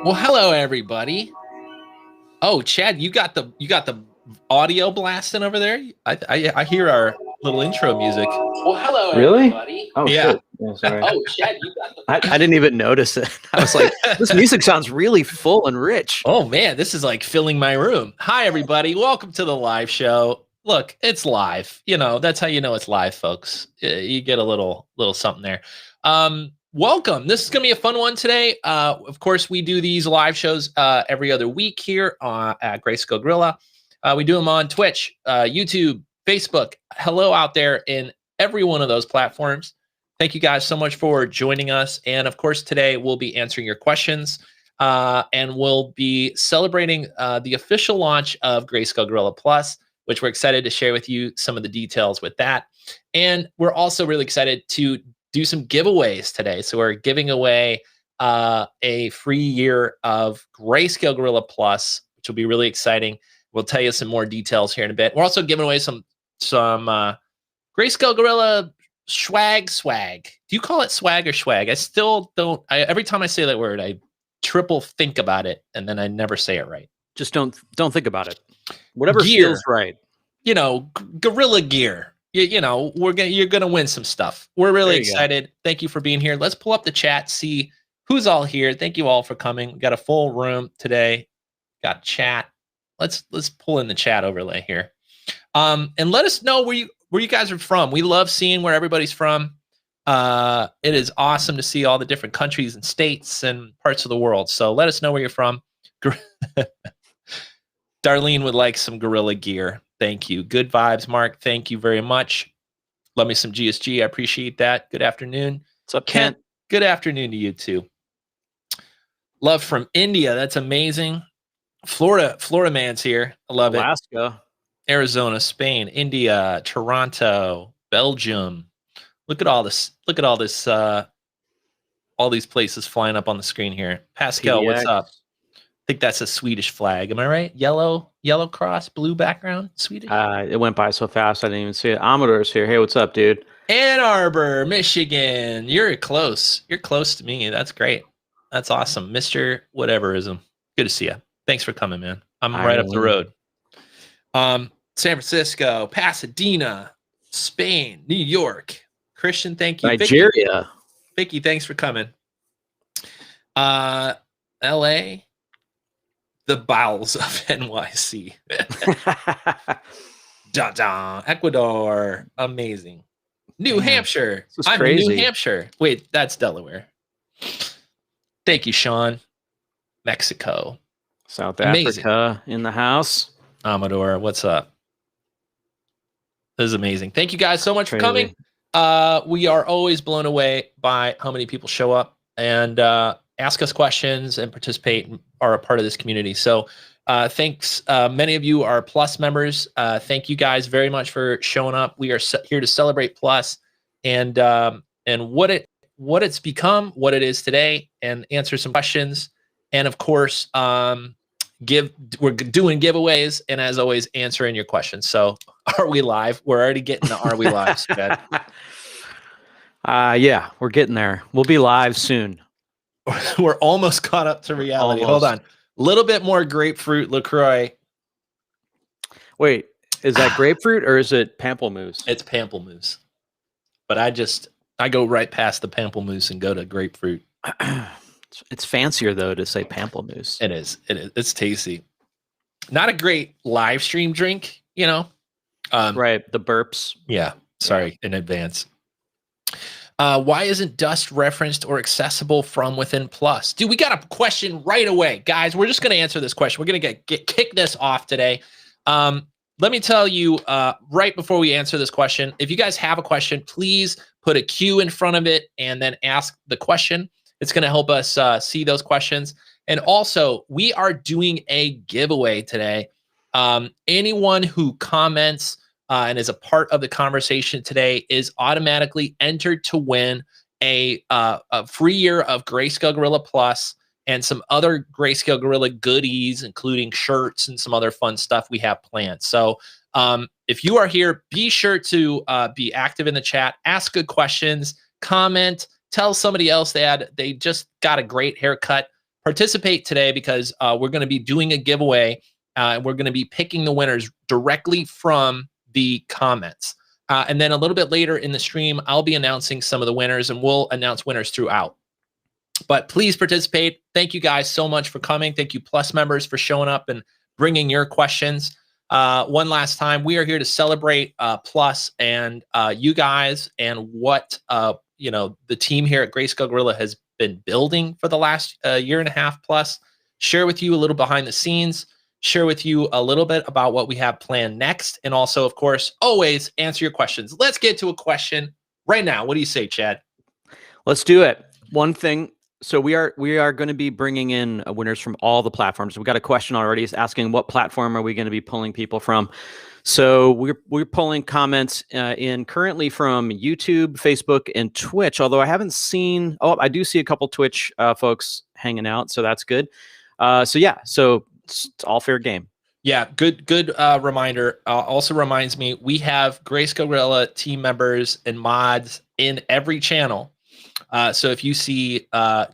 Well, hello everybody. Oh, Chad, you got the audio blasting over there. I hear our little intro music. Well, hello Really? everybody. Oh, yeah. shit. Yeah, sorry. Oh, Chad, you got the. I didn't even notice it. I was like, this music sounds really full and rich. Oh man, this is like filling my room. Hi everybody, welcome to the live show. Look, it's live. You know, that's how you know it's live, folks. You get a little something there. Welcome. This is gonna be a fun one today. Of course, we do these live shows every other week here at Greyscalegorilla. We do them on Twitch, YouTube, Facebook. Hello out there in every one of those platforms. Thank you guys so much for joining us. And of course, today we'll be answering your questions. And we'll be celebrating the official launch of Greyscalegorilla Plus, which we're excited to share with you some of the details with that. And we're also really excited to do some giveaways today. So we're giving away a free year of Greyscalegorilla Plus, which will be really exciting. We'll tell you some more details here in a bit. We're also giving away some Greyscalegorilla swag. Do you call it swag or swag? I still don't. Every time I say that word, I triple think about it, and then I never say it right. Just don't think about it. Whatever Gear. feels right. You know, gorilla gear. You know, you're gonna win some stuff. We're really excited. Go. Thank you for being here. Let's pull up the chat, see who's all here. Thank you all for coming. We got a full room today. Got chat. Let's pull in the chat overlay here. And let us know where you guys are from. We love seeing where everybody's from. It is awesome to see all the different countries and states and parts of the world. So let us know where you're from. Darlene would like some gorilla gear. Thank you. Good vibes, Mark. Thank you very much. Love me some GSG. I appreciate that. Good afternoon. What's up, Kent? Good afternoon to you too. Love from India. That's amazing. Florida man's here. I love it. Alaska. Arizona, Spain, India, Toronto, Belgium. Look at all this. Look at all this. All these places flying up on the screen here. Pascal, PDX. What's up? I think that's a Swedish flag. Am I right? Yellow cross, blue background, Swedish. It went by so fast I didn't even see it. Amador's here. Hey, what's up, dude? Ann Arbor, Michigan. You're close. You're close to me. That's great. That's awesome, Mr. Whateverism. Good to see you. Thanks for coming, man. I'm right up the road. San Francisco, Pasadena, Spain, New York. Christian, thank you. Nigeria. Vicky, thanks for coming. LA, the bowels of NYC. Ecuador, amazing. New Hampshire. I'm in New Hampshire. Wait, that's Delaware. Thank you, Sean. Mexico. South Africa in the house. Amador, what's up? This is amazing. Thank you guys so much for coming. We are always blown away by how many people show up and ask us questions and participate and are a part of this community. So thanks. Many of you are Plus members. Thank you guys very much for showing up. We are here to celebrate Plus and what it's become, what it is today, and answer some questions. And of course, we're doing giveaways, and as always, answering your questions. So are we live? We're already getting the are we live, Scott? Yeah, we're getting there. We'll be live soon. We're almost caught up to reality. Hold on. A little bit more grapefruit LaCroix. Wait, is that grapefruit or is it pamplemousse? It's pamplemousse. But I go right past the pamplemousse and go to grapefruit. It's fancier though to say pamplemousse. It is. It's tasty. Not a great live stream drink, you know. Right, the burps. Yeah. Sorry in advance. Why isn't Dust referenced or accessible from within Plus? Dude, we got a question right away. Guys, we're just going to answer this question. We're going to kick this off today. Let me tell you right before we answer this question, if you guys have a question, please put a Q in front of it and then ask the question. It's going to help us see those questions. And also, we are doing a giveaway today. Anyone who comments and is a part of the conversation today is automatically entered to win a free year of Greyscalegorilla Plus and some other Greyscalegorilla goodies, including shirts and some other fun stuff we have planned. So if you are here, be sure to be active in the chat, ask good questions, comment, tell somebody else they just got a great haircut. participate today because we're going to be doing a giveaway. And we're going to be picking the winners directly from the comments. And then a little bit later in the stream, I'll be announcing some of the winners, and we'll announce winners throughout. But please participate. Thank you guys so much for coming. Thank you Plus members for showing up and bringing your questions. One last time, we are here to celebrate Plus and you guys and what the team here at Greyscalegorilla has been building for the last year and a half plus. Share with you a little behind the scenes. Share with you a little bit about what we have planned next, and also, of course, always answer your questions. Let's get to a question right now. What do you say, Chad? Let's do it. One thing. So we are going to be bringing in winners from all the platforms. We got a question already. It's asking what platform are we going to be pulling people from. So we're pulling comments in currently from YouTube, Facebook, and Twitch. Although I haven't seen. Oh, I do see a couple Twitch folks hanging out, so that's good. So it's all fair game. Yeah, good reminder. Also reminds me, we have Greyscalegorilla team members and mods in every channel. So if you see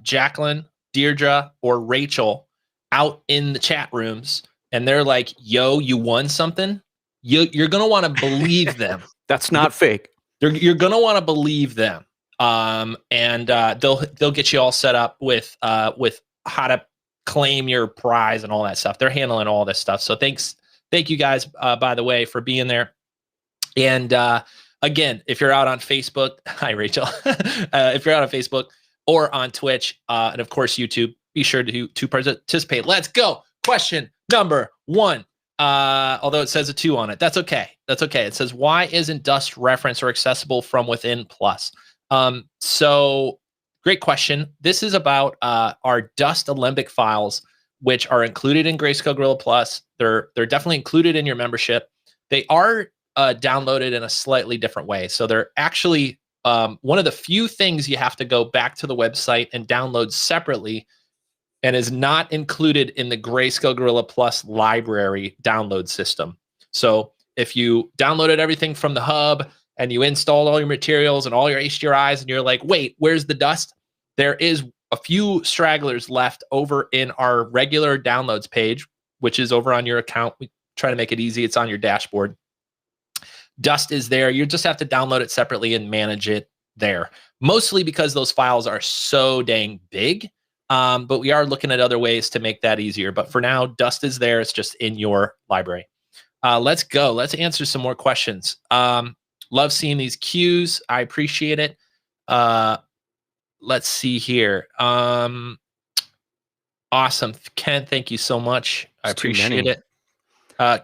Jacqueline, Deirdre, or Rachel out in the chat rooms and they're like, yo, you won something, you're going to want to believe them. That's not fake. You're going to want to believe them. And they'll get you all set up with how to claim your prize and all that stuff. They're handling all this stuff. So thank you guys, by the way, for being there. And again, if you're out on Facebook, hi Rachel. If you're out on Facebook or on Twitch, and of course YouTube, be sure to participate. Let's go. Question number 1. Although it says a 2 on it, that's okay. That's okay. It says, why isn't Dust reference or accessible from within Plus? So great question. This is about our Dust Alembic files, which are included in Greyscalegorilla Plus. They're definitely included in your membership. They are downloaded in a slightly different way. So they're actually one of the few things you have to go back to the website and download separately, and is not included in the Greyscalegorilla Plus library download system. So if you downloaded everything from the hub and you installed all your materials and all your HDRIs and you're like, wait, where's the Dust? There is a few stragglers left over in our regular downloads page, which is over on your account. We try to make it easy. It's on your dashboard. Dust is there. You just have to download it separately and manage it there. Mostly because those files are so dang big. But we are looking at other ways to make that easier. But for now, Dust is there. It's just in your library. Let's go. Let's answer some more questions. Love seeing these cues. I appreciate it. Let's see here. Awesome. Ken, thank you so much. I appreciate it.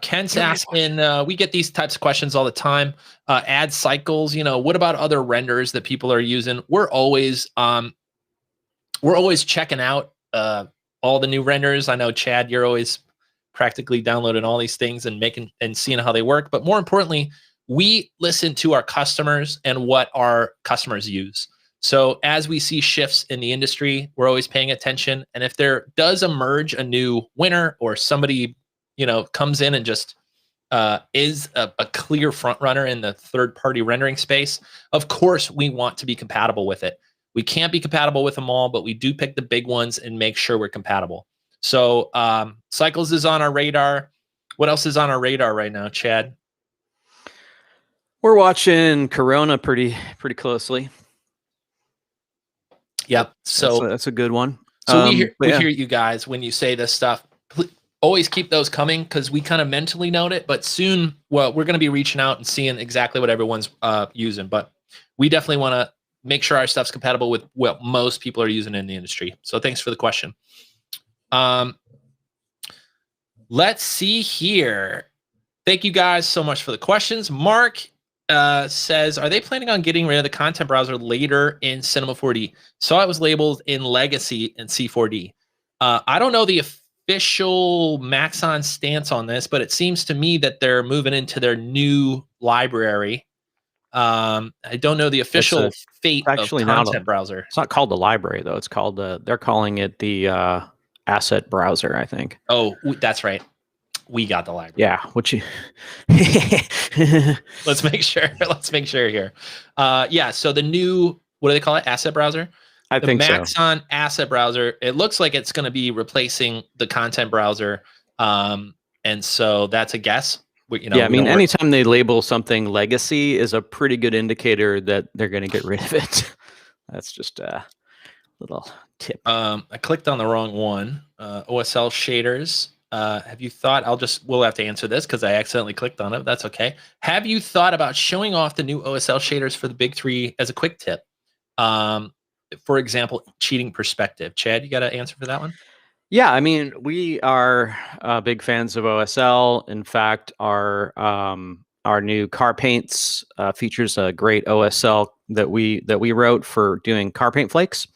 Ken's asking, we get these types of questions all the time. Ad cycles, what about other renders that people are using? We're always checking out all the new renders. I know, Chad, you're always practically downloading all these things and making and seeing how they work. But more importantly, we listen to our customers and what our customers use. So as we see shifts in the industry, we're always paying attention. And if there does emerge a new winner or somebody, comes in and just is a clear front runner in the third-party rendering space, of course, we want to be compatible with it. We can't be compatible with them all, but we do pick the big ones and make sure we're compatible. So Cycles is on our radar. What else is on our radar right now, Chad? We're watching Corona pretty closely. Yep. So that's a good one. So we hear you guys when you say this stuff. Always keep those coming because we kind of mentally note it. But soon, we're going to be reaching out and seeing exactly what everyone's using. But we definitely want to make sure our stuff's compatible with what most people are using in the industry. So thanks for the question. Let's see here. Thank you guys so much for the questions. Mark says, are they planning on getting rid of the content browser later in Cinema 4D? So it was labeled in Legacy and C4D. I don't know the official Maxon stance on this, but it seems to me that they're moving into their new library. I don't know the official fate of content browser. It's not called the library, though. It's called they're calling it the asset browser, I think. Oh, that's right. We got the library. Yeah. What you? Let's make sure. Let's make sure here. Yeah. So the new, what do they call it? Asset browser. I The think so. Maxon asset browser, it looks like it's going to be replacing the content browser. And so that's a guess. Yeah, I mean, anytime they label something legacy is a pretty good indicator that they're going to get rid of it. That's just a little tip. I clicked on the wrong one. OSL shaders. Have you thought, we'll have to answer this because I accidentally clicked on it. That's okay. Have you thought about showing off the new OSL shaders for the big three as a quick tip? For example, cheating perspective. Chad, you got an answer for that one? Yeah, I mean, we are big fans of OSL. In fact, our new car paints features a great OSL that we wrote for doing car paint flakes.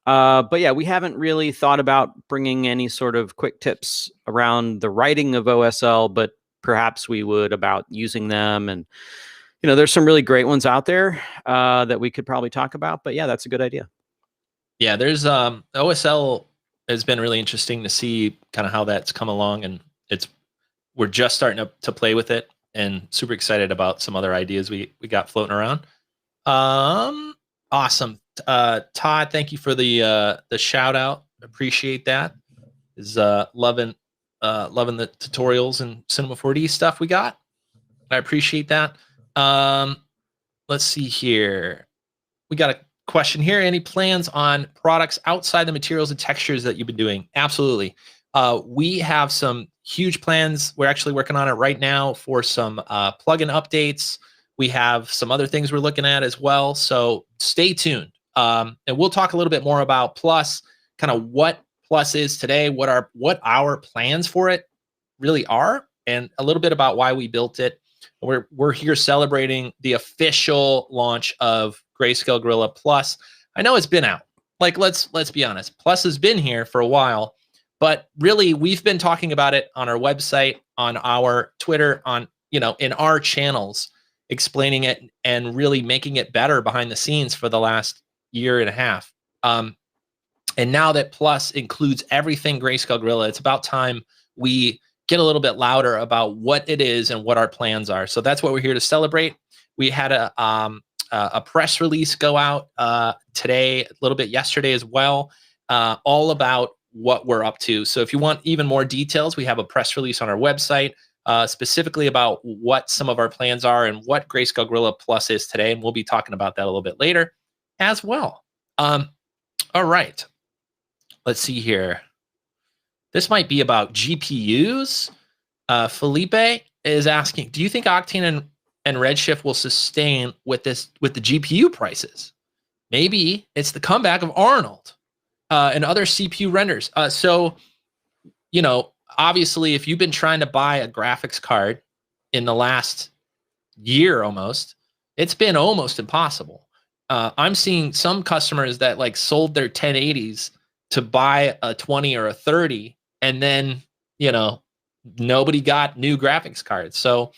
But yeah, we haven't really thought about bringing any sort of quick tips around the writing of OSL, but perhaps we would about using them. And there's some really great ones out there that we could probably talk about. But yeah, that's a good idea. Yeah, there's OSL has been really interesting to see kind of how that's come along, and we're just starting to play with it, and super excited about some other ideas we got floating around. Awesome. Todd, thank you for the shout out. Appreciate that. Is loving the tutorials and Cinema 4D stuff we got. I appreciate that. Let's see here. We got a question here. Any plans on products outside the materials and textures that you've been doing? Absolutely. We have some huge plans. We're actually working on it right now for some plugin updates. We have some other things we're looking at as well. So stay tuned. And we'll talk a little bit more about Plus, kind of what Plus is today, what our plans for it really are, and a little bit about why we built it. We're here celebrating the official launch of Greyscalegorilla Plus. I know it's been out. Like, let's be honest. Plus has been here for a while, but really we've been talking about it on our website, on our Twitter, on in our channels, explaining it and really making it better behind the scenes for the last year and a half. And now that Plus includes everything Greyscalegorilla, it's about time we get a little bit louder about what it is and what our plans are. So that's what we're here to celebrate. We had a press release go out today, a little bit yesterday as well, all about what we're up to. So if you want even more details, we have a press release on our website specifically about what some of our plans are and what Greyscalegorilla Plus is today. And we'll be talking about that a little bit later as well. All right. Let's see here. This might be about GPUs. Felipe is asking, do you think Octane and Redshift will sustain with the GPU prices? Maybe it's the comeback of Arnold and other CPU renders. So, obviously, if you've been trying to buy a graphics card in the last year almost, it's been almost impossible. I'm seeing some customers that sold their 1080s to buy a 20 or a 30, and then, nobody got new graphics cards. So,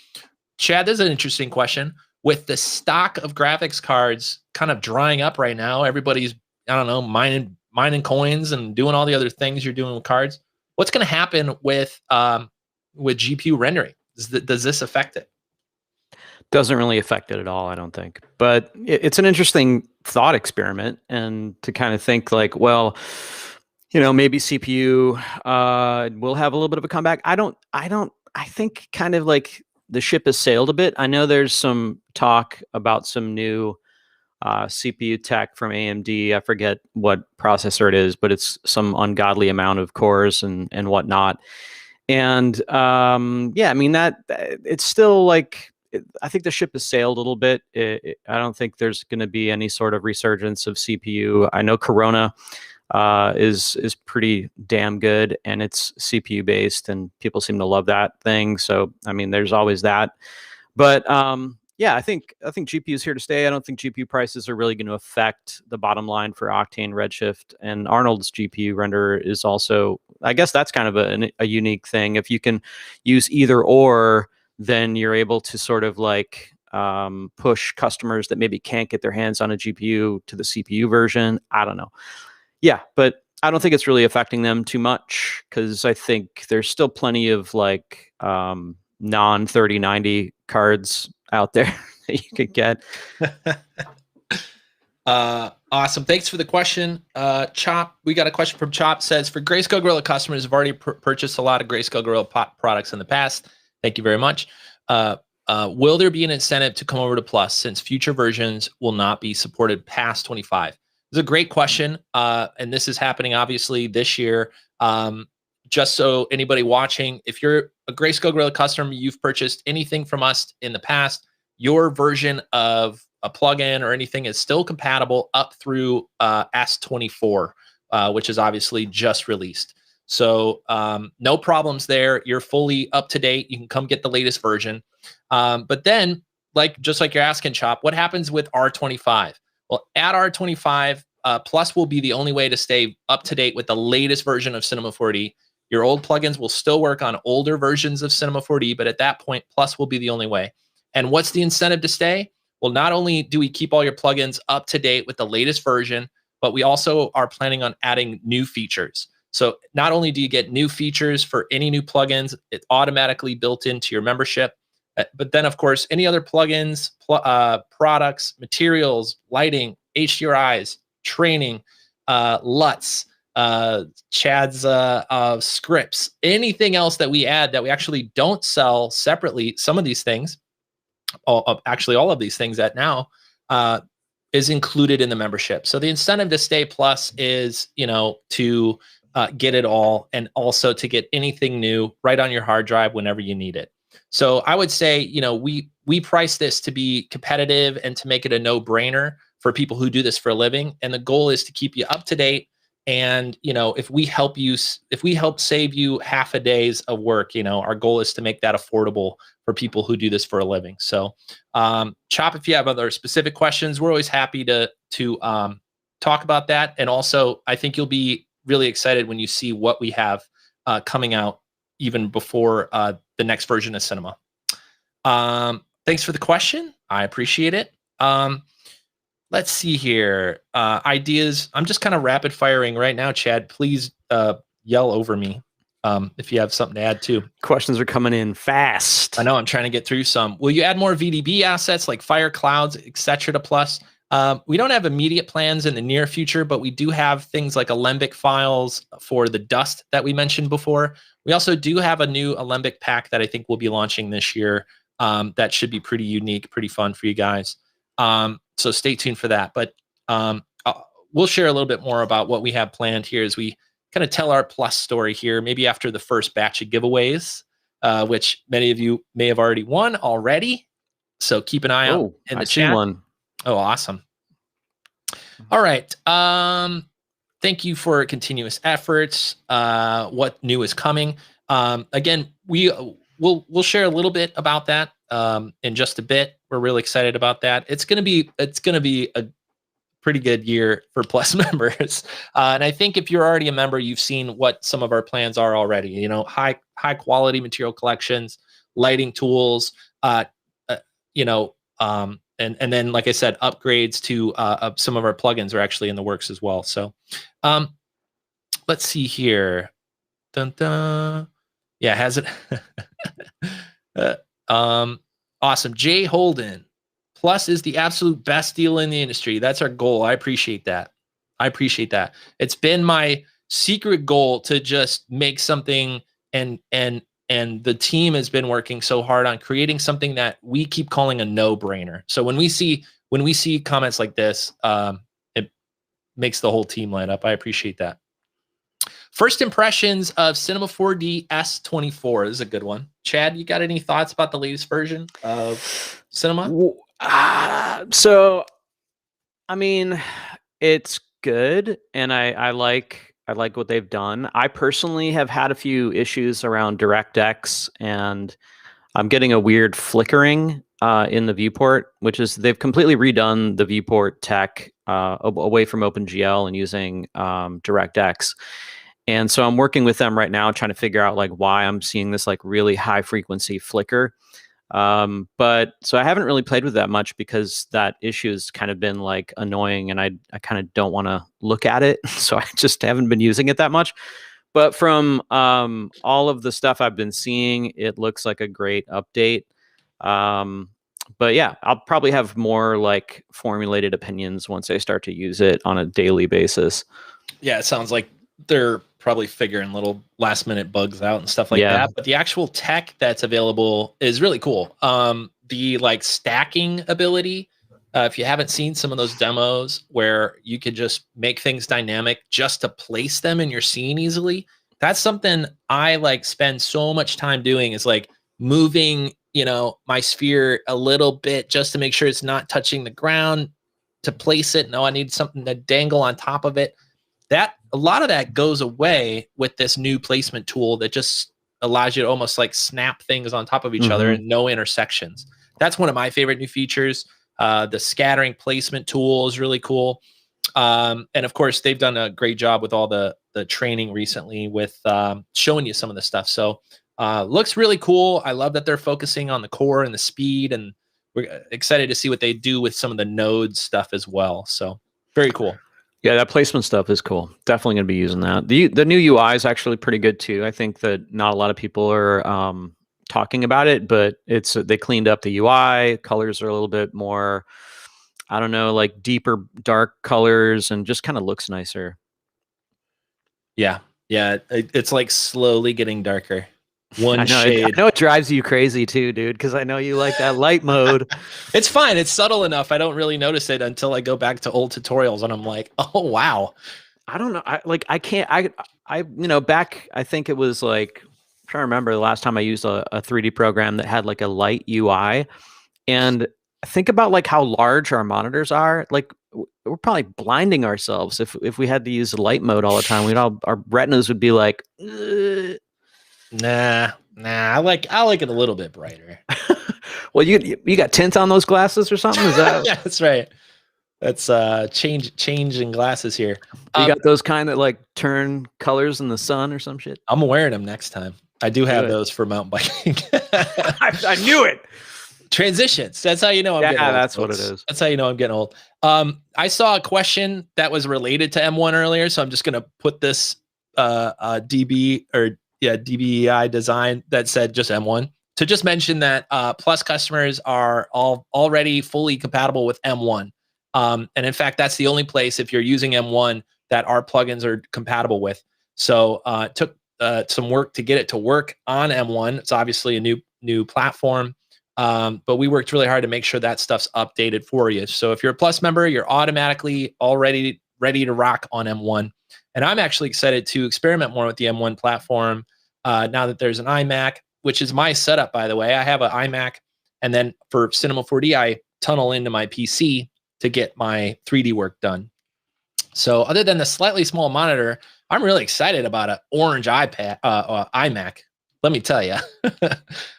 Chad, this is an interesting question. With the stock of graphics cards kind of drying up right now, everybody's, mining coins and doing all the other things you're doing with cards. What's going to happen with GPU rendering? Does this affect it? Doesn't really affect it at all, I don't think. But it's an interesting thought experiment, and to kind of think maybe CPU will have a little bit of a comeback. I think kind of the ship has sailed a bit. I know there's some talk about some new CPU tech from AMD. I forget what processor it is, but it's some ungodly amount of cores and whatnot. And yeah, I mean that it's still I think the ship has sailed a little bit. I don't think there's going to be any sort of resurgence of CPU. I know Corona is pretty damn good, and it's CPU based, and people seem to love that thing. So I mean, there's always that. But yeah, I think GPU is here to stay. I don't think GPU prices are really going to affect the bottom line for Octane, Redshift, and Arnold's GPU renderer is also. I guess that's kind of a unique thing. If you can use either or, then you're able to sort of push customers that maybe can't get their hands on a GPU to the CPU version. I don't know. Yeah, but I don't think it's really affecting them too much, because I think there's still plenty of non-3090 cards out there that you could get. Awesome. Thanks for the question. Chop, we got a question from Chop. Says, for Greyscalegorilla customers who've already purchased a lot of Greyscalegorilla products in the past, thank you very much. Will there be an incentive to come over to Plus since future versions will not be supported past 25? It's a great question. And this is happening obviously this year. Just so anybody watching, if you're a Greyscalegorilla customer, you've purchased anything from us in the past, your version of a plugin or anything is still compatible up through S24, which is obviously just released. So no problems there. You're fully up to date. You can come get the latest version. But then, just like you're asking, Chop, what happens with R25? Well, at R25, Plus will be the only way to stay up to date with the latest version of Cinema 4D. Your old plugins will still work on older versions of Cinema 4D, but at that point, Plus will be the only way. And what's the incentive to stay? Well, not only do we keep all your plugins up to date with the latest version, but we also are planning on adding new features. So not only do you get new features for any new plugins, it's automatically built into your membership, but then of course, any other plugins, products, materials, lighting, HDRIs, training, LUTs, Chad's scripts, anything else that we add that we actually don't sell separately, some of these things, actually all of these things that now is included in the membership. So the incentive to stay Plus is, to get it all, and also to get anything new right on your hard drive whenever you need it. So I would say, we price this to be competitive and to make it a no-brainer for people who do this for a living. And the goal is to keep you up to date. And, if we help save you half a day's of work, our goal is to make that affordable for people who do this for a living. So, Chop, if you have other specific questions, we're always happy to talk about that. And also, I think you'll be really excited when you see what we have coming out even before the next version of Cinema. Thanks for the question. I appreciate it. Let's see here. Ideas. I'm just kind of rapid firing right now, Chad. Please yell over me if you have something to add too. Questions are coming in fast. I know. I'm trying to get through some. Will you add more VDB assets like Fire Clouds, etc. to Plus? We don't have immediate plans in the near future, but we do have things like Alembic files for the dust that we mentioned before. We also do have a new Alembic pack that I think we'll be launching this year. That should be pretty unique, pretty fun for you guys. So stay tuned for that. But we'll share a little bit more about what we have planned here as we kind of tell our Plus story here, maybe after the first batch of giveaways, which many of you may have already won already. So keep an eye out in the chat. One. Oh, awesome. All right. Thank you for continuous efforts. What new is coming? Again, we'll share a little bit about that in just a bit. We're really excited about that. It's gonna be a pretty good year for Plus members. And I think if you're already a member, you've seen what some of our plans are already. High quality material collections, lighting tools, and then, like I said, upgrades to some of our plugins are actually in the works as well. So let's see here. Dun, dun. Yeah, has it? Awesome. Jay Holden. Plus is the absolute best deal in the industry. That's our goal. I appreciate that. It's been my secret goal to just make something, and the team has been working so hard on creating something that we keep calling a no-brainer. So when we see comments like this, it makes the whole team light up. I appreciate that. First impressions of Cinema 4D S24. This is a good one. Chad, you got any thoughts about the latest version of Cinema? So, I mean, it's good, and I like what they've done. I personally have had a few issues around DirectX, and I'm getting a weird flickering in the viewport, which is they've completely redone the viewport tech away from OpenGL and using DirectX. And so I'm working with them right now, trying to figure out why I'm seeing this really high frequency flicker. But so I haven't really played with that much because that issue has kind of been annoying, and I kind of don't want to look at it. So I just haven't been using it that much. But from all of the stuff I've been seeing, it looks like a great update. But yeah, I'll probably have more like formulated opinions once I start to use it on a daily basis. Yeah, it sounds like they're probably figuring little last minute bugs out and stuff like that. But the actual tech that's available is really cool. The like stacking ability. If you haven't seen some of those demos where you could just make things dynamic just to place them in your scene easily, that's something I like spend so much time doing, is like moving, my sphere a little bit just to make sure it's not touching the ground to place it. No, I need something to dangle on top of it. That a lot of that goes away with this new placement tool that just allows you to almost like snap things on top of each other and no intersections. That's one of my favorite new features. The scattering placement tool is really cool. And of course, they've done a great job with all the training recently with showing you some of the stuff. So looks really cool. I love that they're focusing on the core and the speed, and we're excited to see what they do with some of the node stuff as well. So very cool. Yeah, that placement stuff is cool. Definitely going to be using that. The new UI is actually pretty good too. I think that not a lot of people are talking about it, but they cleaned up the UI. Colors are a little bit more, I don't know, like deeper dark colors, and just kind of looks nicer. Yeah, it's like slowly getting darker. One shade. I know it drives you crazy too, dude, because I know you like that light mode. It's fine. It's subtle enough. I don't really notice it until I go back to old tutorials and I'm like, oh, wow. I don't know. Back, I think it was like, I'm trying to remember the last time I used a 3D program that had like a light UI. And think about like how large our monitors are. Like we're probably blinding ourselves if we had to use light mode all the time. Our retinas would be like, ugh. Nah. I like it a little bit brighter. Well, you got tint on those glasses or something? Is that? Yeah, that's right. That's change in glasses here. You got those kind that like turn colors in the sun or some shit? I'm wearing them next time. I do have those for mountain biking. I knew it. Transitions. That's how you know I'm getting old. That's what it is. That's how you know I'm getting old. I saw a question that was related to M1 earlier, so I'm just gonna put this DBEI design that said just M1 to just mention that Plus customers are already fully compatible with M1. And in fact, that's the only place, if you're using M1, that our plugins are compatible with. So it took some work to get it to work on M1. It's obviously a new platform, but we worked really hard to make sure that stuff's updated for you. So if you're a Plus member, you're automatically already ready to rock on M1. And I'm actually excited to experiment more with the M1 platform now that there's an iMac, which is my setup, by the way. I have an iMac, and then for Cinema 4D, I tunnel into my PC to get my 3D work done. So other than the slightly small monitor, I'm really excited about an orange iMac. Let me tell you,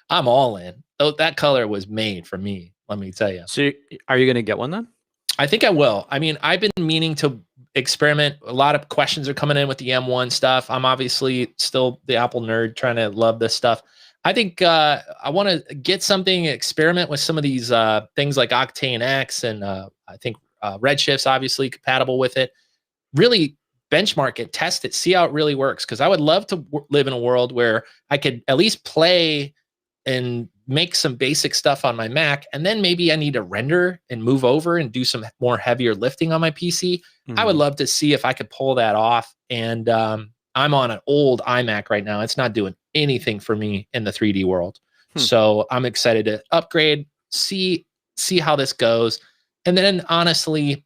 I'm all in. That color was made for me, let me tell you. So are you going to get one then? I think I will. I mean, I've been meaning to experiment. A lot of questions are coming in with the M1 stuff. I'm obviously still the Apple nerd trying to love this stuff. I think I want to get something, experiment with some of these things like Octane X, and I think Redshift's obviously compatible with it. Really benchmark it, test it, see how it really works. Because I would love to live in a world where I could at least play and make some basic stuff on my Mac, and then maybe I need to render and move over and do some more heavier lifting on my PC. I would love to see if I could pull that off. And I'm on an old iMac right now. It's not doing anything for me in the 3D world. So I'm excited to upgrade, see how this goes, and then honestly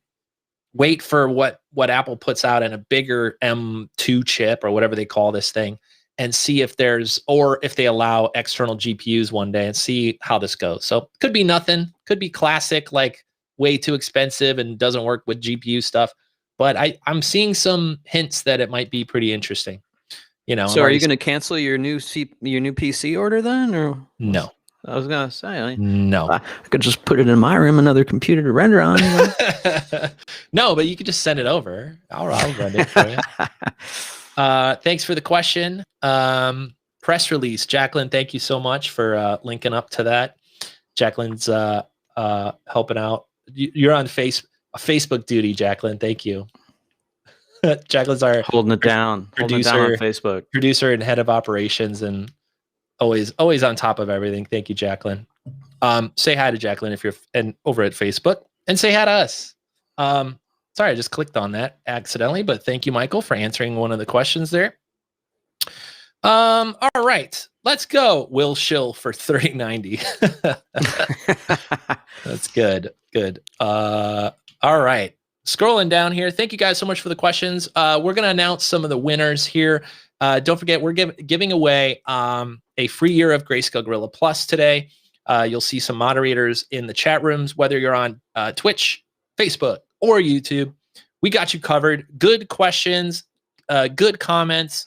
wait for what Apple puts out in a bigger M2 chip or whatever they call this thing, and see if if they allow external GPUs one day, and see how this goes. So could be nothing, could be classic, like way too expensive and doesn't work with GPU stuff. But I'm seeing some hints that it might be pretty interesting. So are you going to cancel your new PC order then, or no? I was going to say no. I could just put it in my room, another computer to render on. No, but you could just send it over. I'll run it for you. Thanks for the question. Press release, Jacqueline. Thank you so much for linking up to that. Jacqueline's helping out. You're on Facebook duty, Jacqueline. Thank you. Jacqueline's our holding it down on Facebook. Producer and head of operations, and always on top of everything. Thank you, Jacqueline. Say hi to Jacqueline if you're over at Facebook, and say hi to us. Sorry, I just clicked on that accidentally, but thank you, Michael, for answering one of the questions there. All right, let's go. Will Shill for 3090. That's good. Good. All right. Scrolling down here. Thank you guys so much for the questions. We're going to announce some of the winners here. Don't forget, we're giving away a free year of Greyscalegorilla Plus today. You'll see some moderators in the chat rooms, whether you're on Twitch, Facebook, or YouTube. We got you covered. Good questions, good comments.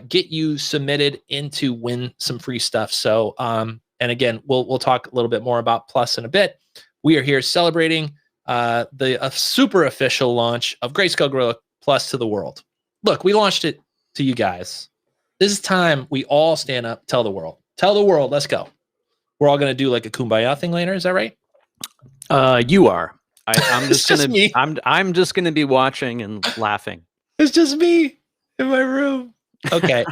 Get you submitted in to win some free stuff. So, and again, we'll talk a little bit more about Plus in a bit. We are here celebrating the super official launch of Greyscalegorilla Plus to the world. Look, we launched it to you guys. This is time we all stand up, tell the world. Tell the world, let's go. We're all gonna do like a kumbaya thing later. Is that right? You are. I'm just just gonna. me. I'm just gonna be watching and laughing. It's just me in my room. Okay.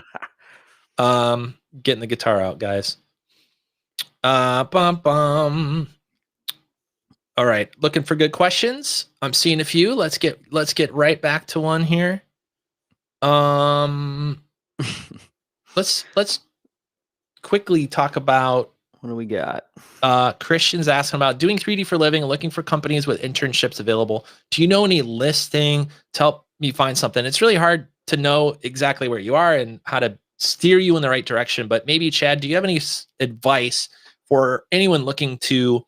Getting the guitar out, guys. Bum. All right, looking for good questions. I'm seeing a few. Let's get right back to one here. Let's quickly talk about what do we got. Christian's asking about doing 3D for a living and looking for companies with internships available. Do you know any listing to help me find something? It's really hard to know exactly where you are and how to steer you in the right direction. But maybe, Chad, do you have any advice for anyone looking to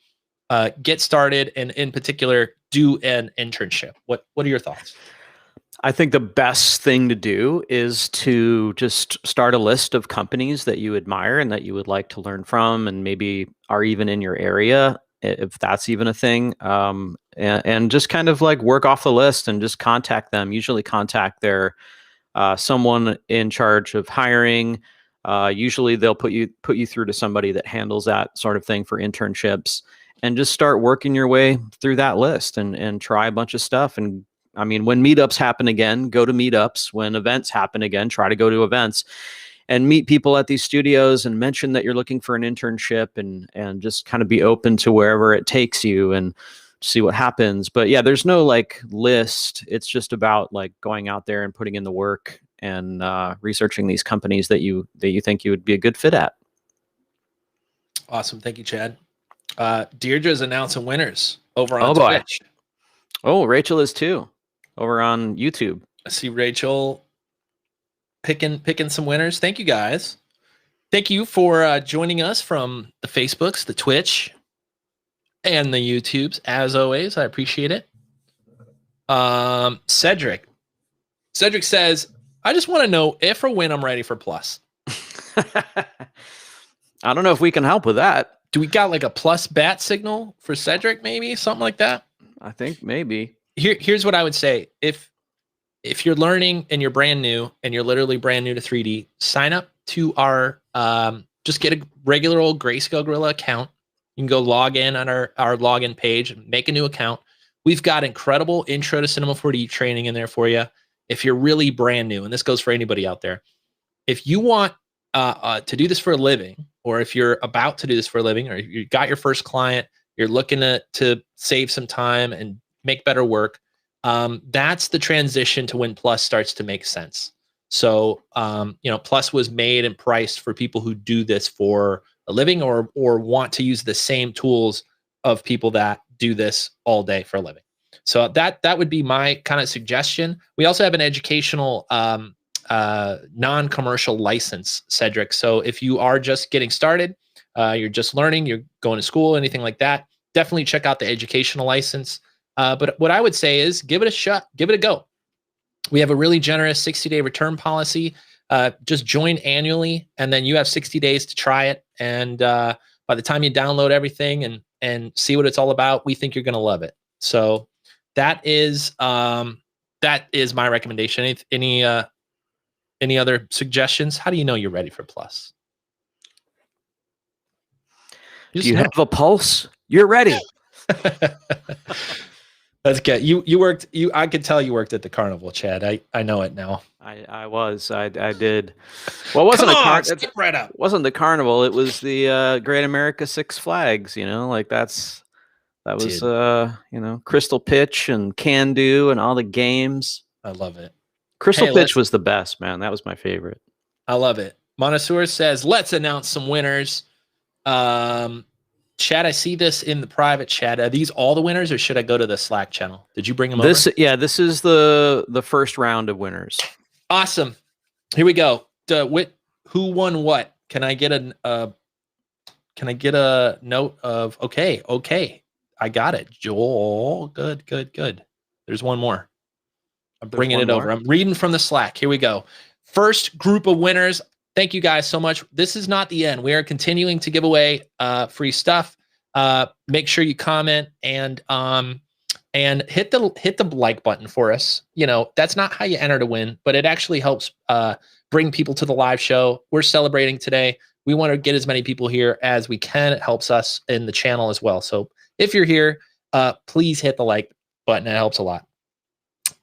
get started and in particular do an internship? What are your thoughts? I think the best thing to do is to just start a list of companies that you admire and that you would like to learn from, and maybe are even in your area, if that's even a thing. And just kind of like work off the list and just contact them. Usually contact their someone in charge of hiring. Usually they'll put you through to somebody that handles that sort of thing for internships, and just start working your way through that list and try a bunch of stuff. And I mean, when meetups happen again, go to meetups. When events happen again, try to go to events and meet people at these studios and mention that you're looking for an internship, and just kind of be open to wherever it takes you and see what happens. But yeah, there's no like list. It's just about like going out there and putting in the work and researching these companies that you think you would be a good fit at. Awesome. Thank you, Chad. Deirdre's announcing winners over on Twitch. Oh, Rachel is too, over on YouTube. I see Rachel picking some winners. Thank you, guys. Thank you for joining us from the Facebooks, the Twitch, and the YouTubes. As always, I appreciate it. Cedric says, I just want to know if or when I'm ready for Plus. I don't know if we can help with that. Do we got like a Plus bat signal for Cedric, maybe something like that? I think maybe. Here's what I would say. If you're learning and you're brand new and you're literally brand new to 3D, sign up to our, just get a regular old Greyscalegorilla account. You can go log in on our login page and make a new account. We've got incredible intro to Cinema 4D training in there for you. If you're really brand new, and this goes for anybody out there, if you want to do this for a living, or if you're about to do this for a living, or you got your first client, you're looking to save some time and make better work, that's the transition to when Plus starts to make sense. So, Plus was made and priced for people who do this for a living or want to use the same tools of people that do this all day for a living. So that would be my kind of suggestion. We also have an educational non-commercial license, Cedric. So if you are just getting started, you're just learning, you're going to school, anything like that, definitely check out the educational license. But what I would say is give it a shot, give it a go. We have a really generous 60-day return policy. Just join annually, and then you have 60 days to try it. And by the time you download everything and see what it's all about, we think you're going to love it. So that is my recommendation. Any other suggestions? How do you know you're ready for Plus? Do you have a pulse? You're ready. That's good. You worked. I could tell you worked at the carnival, Chad. I know it now. I did. Well, it wasn't Come a on, skip right up. wasn't the carnival. It was the Great America Six Flags. You know, like that was you know, Crystal Pitch and Can Do and all the games. I love it. Crystal Pitch was the best, man. That was my favorite. I love it. Montessor says, let's announce some winners. Chad, I see this in the private chat. Are these all the winners, or should I go to the Slack channel? Did you bring them over? Yeah, this is the first round of winners. Awesome. Here we go. Who won what? Can I get a note of okay. I got it. Joel. Good. There's one more. I'm bringing it over. I'm reading from the Slack. Here we go. First group of winners. Thank you guys so much. This is not the end. We are continuing to give away free stuff. Make sure you comment and hit the like button for us. You know, that's not how you enter to win, but it actually helps bring people to the live show. We're celebrating today. We want to get as many people here as we can. It helps us in the channel as well. So if you're here, please hit the like button. It helps a lot.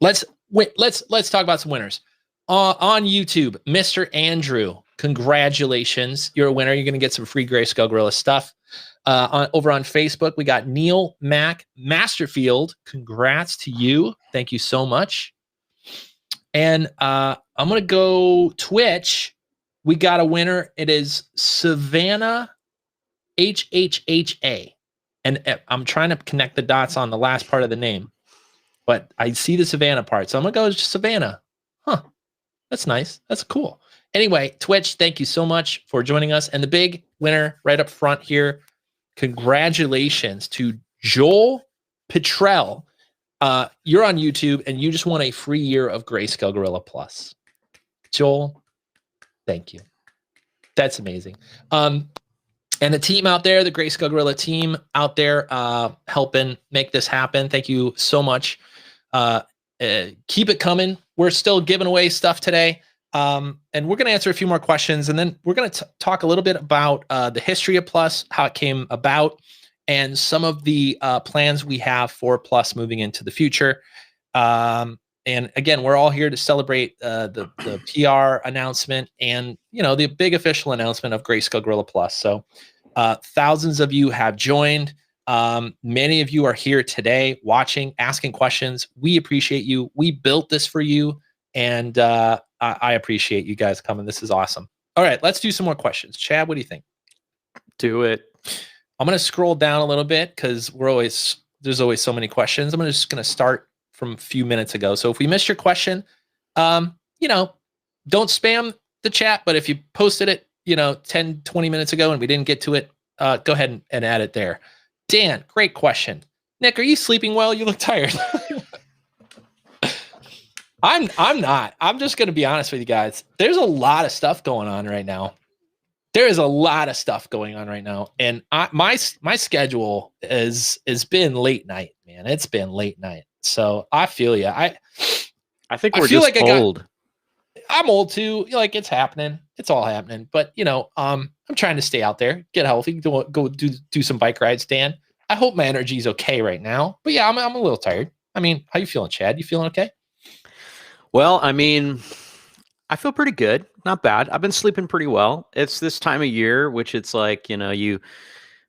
Let's talk about some winners. On YouTube, Mr. Andrew, congratulations. You're a winner. You're going to get some free Greyscalegorilla stuff. Over on Facebook, we got Neil Mac Masterfield. Congrats to you. Thank you so much. And I'm going to go Twitch. We got a winner. It is Savannah HHHA. And I'm trying to connect the dots on the last part of the name, but I see the Savannah part. So I'm going to go Savannah. Huh. That's nice. That's cool. Anyway, Twitch, thank you so much for joining us. And the big winner right up front here, congratulations to Joel Petrell. You're on YouTube, and you just won a free year of Greyscalegorilla Plus. Joel, thank you. That's amazing. And the team out there, the Greyscalegorilla team out there helping make this happen, thank you so much. Keep it coming. We're still giving away stuff today. And we're going to answer a few more questions, and then we're going to talk a little bit about the history of Plus, how it came about, and some of the plans we have for Plus moving into the future. And again, we're all here to celebrate the PR announcement and, you know, the big official announcement of Greyscalegorilla Plus. So thousands of you have joined. Many of you are here today watching, asking questions. We appreciate you. We built this for you, and I appreciate you guys coming. This is awesome. All right, let's do some more questions. Chad, what do you think? Do it. I'm going to scroll down a little bit because there's always so many questions. I'm just going to start from a few minutes ago. So if we missed your question, you know, don't spam the chat, but if you posted it, you know, 10, 20 minutes ago and we didn't get to it, go ahead and add it there. Dan, great question. Nick, are you sleeping well? You look tired. I'm not. I'm just going to be honest with you guys. There's a lot of stuff going on right now. There is a lot of stuff going on right now. And my schedule has been late night, man. It's been late night. So I feel you. I think we're just old. I'm old too. Like, it's happening. It's all happening. But, you know, I'm trying to stay out there, get healthy, go do some bike rides, Dan. I hope my energy is okay right now. But yeah, I'm a little tired. I mean, how you feeling, Chad? You feeling okay? Well, I mean, I feel pretty good. Not bad. I've been sleeping pretty well. It's this time of year, which it's like, you know,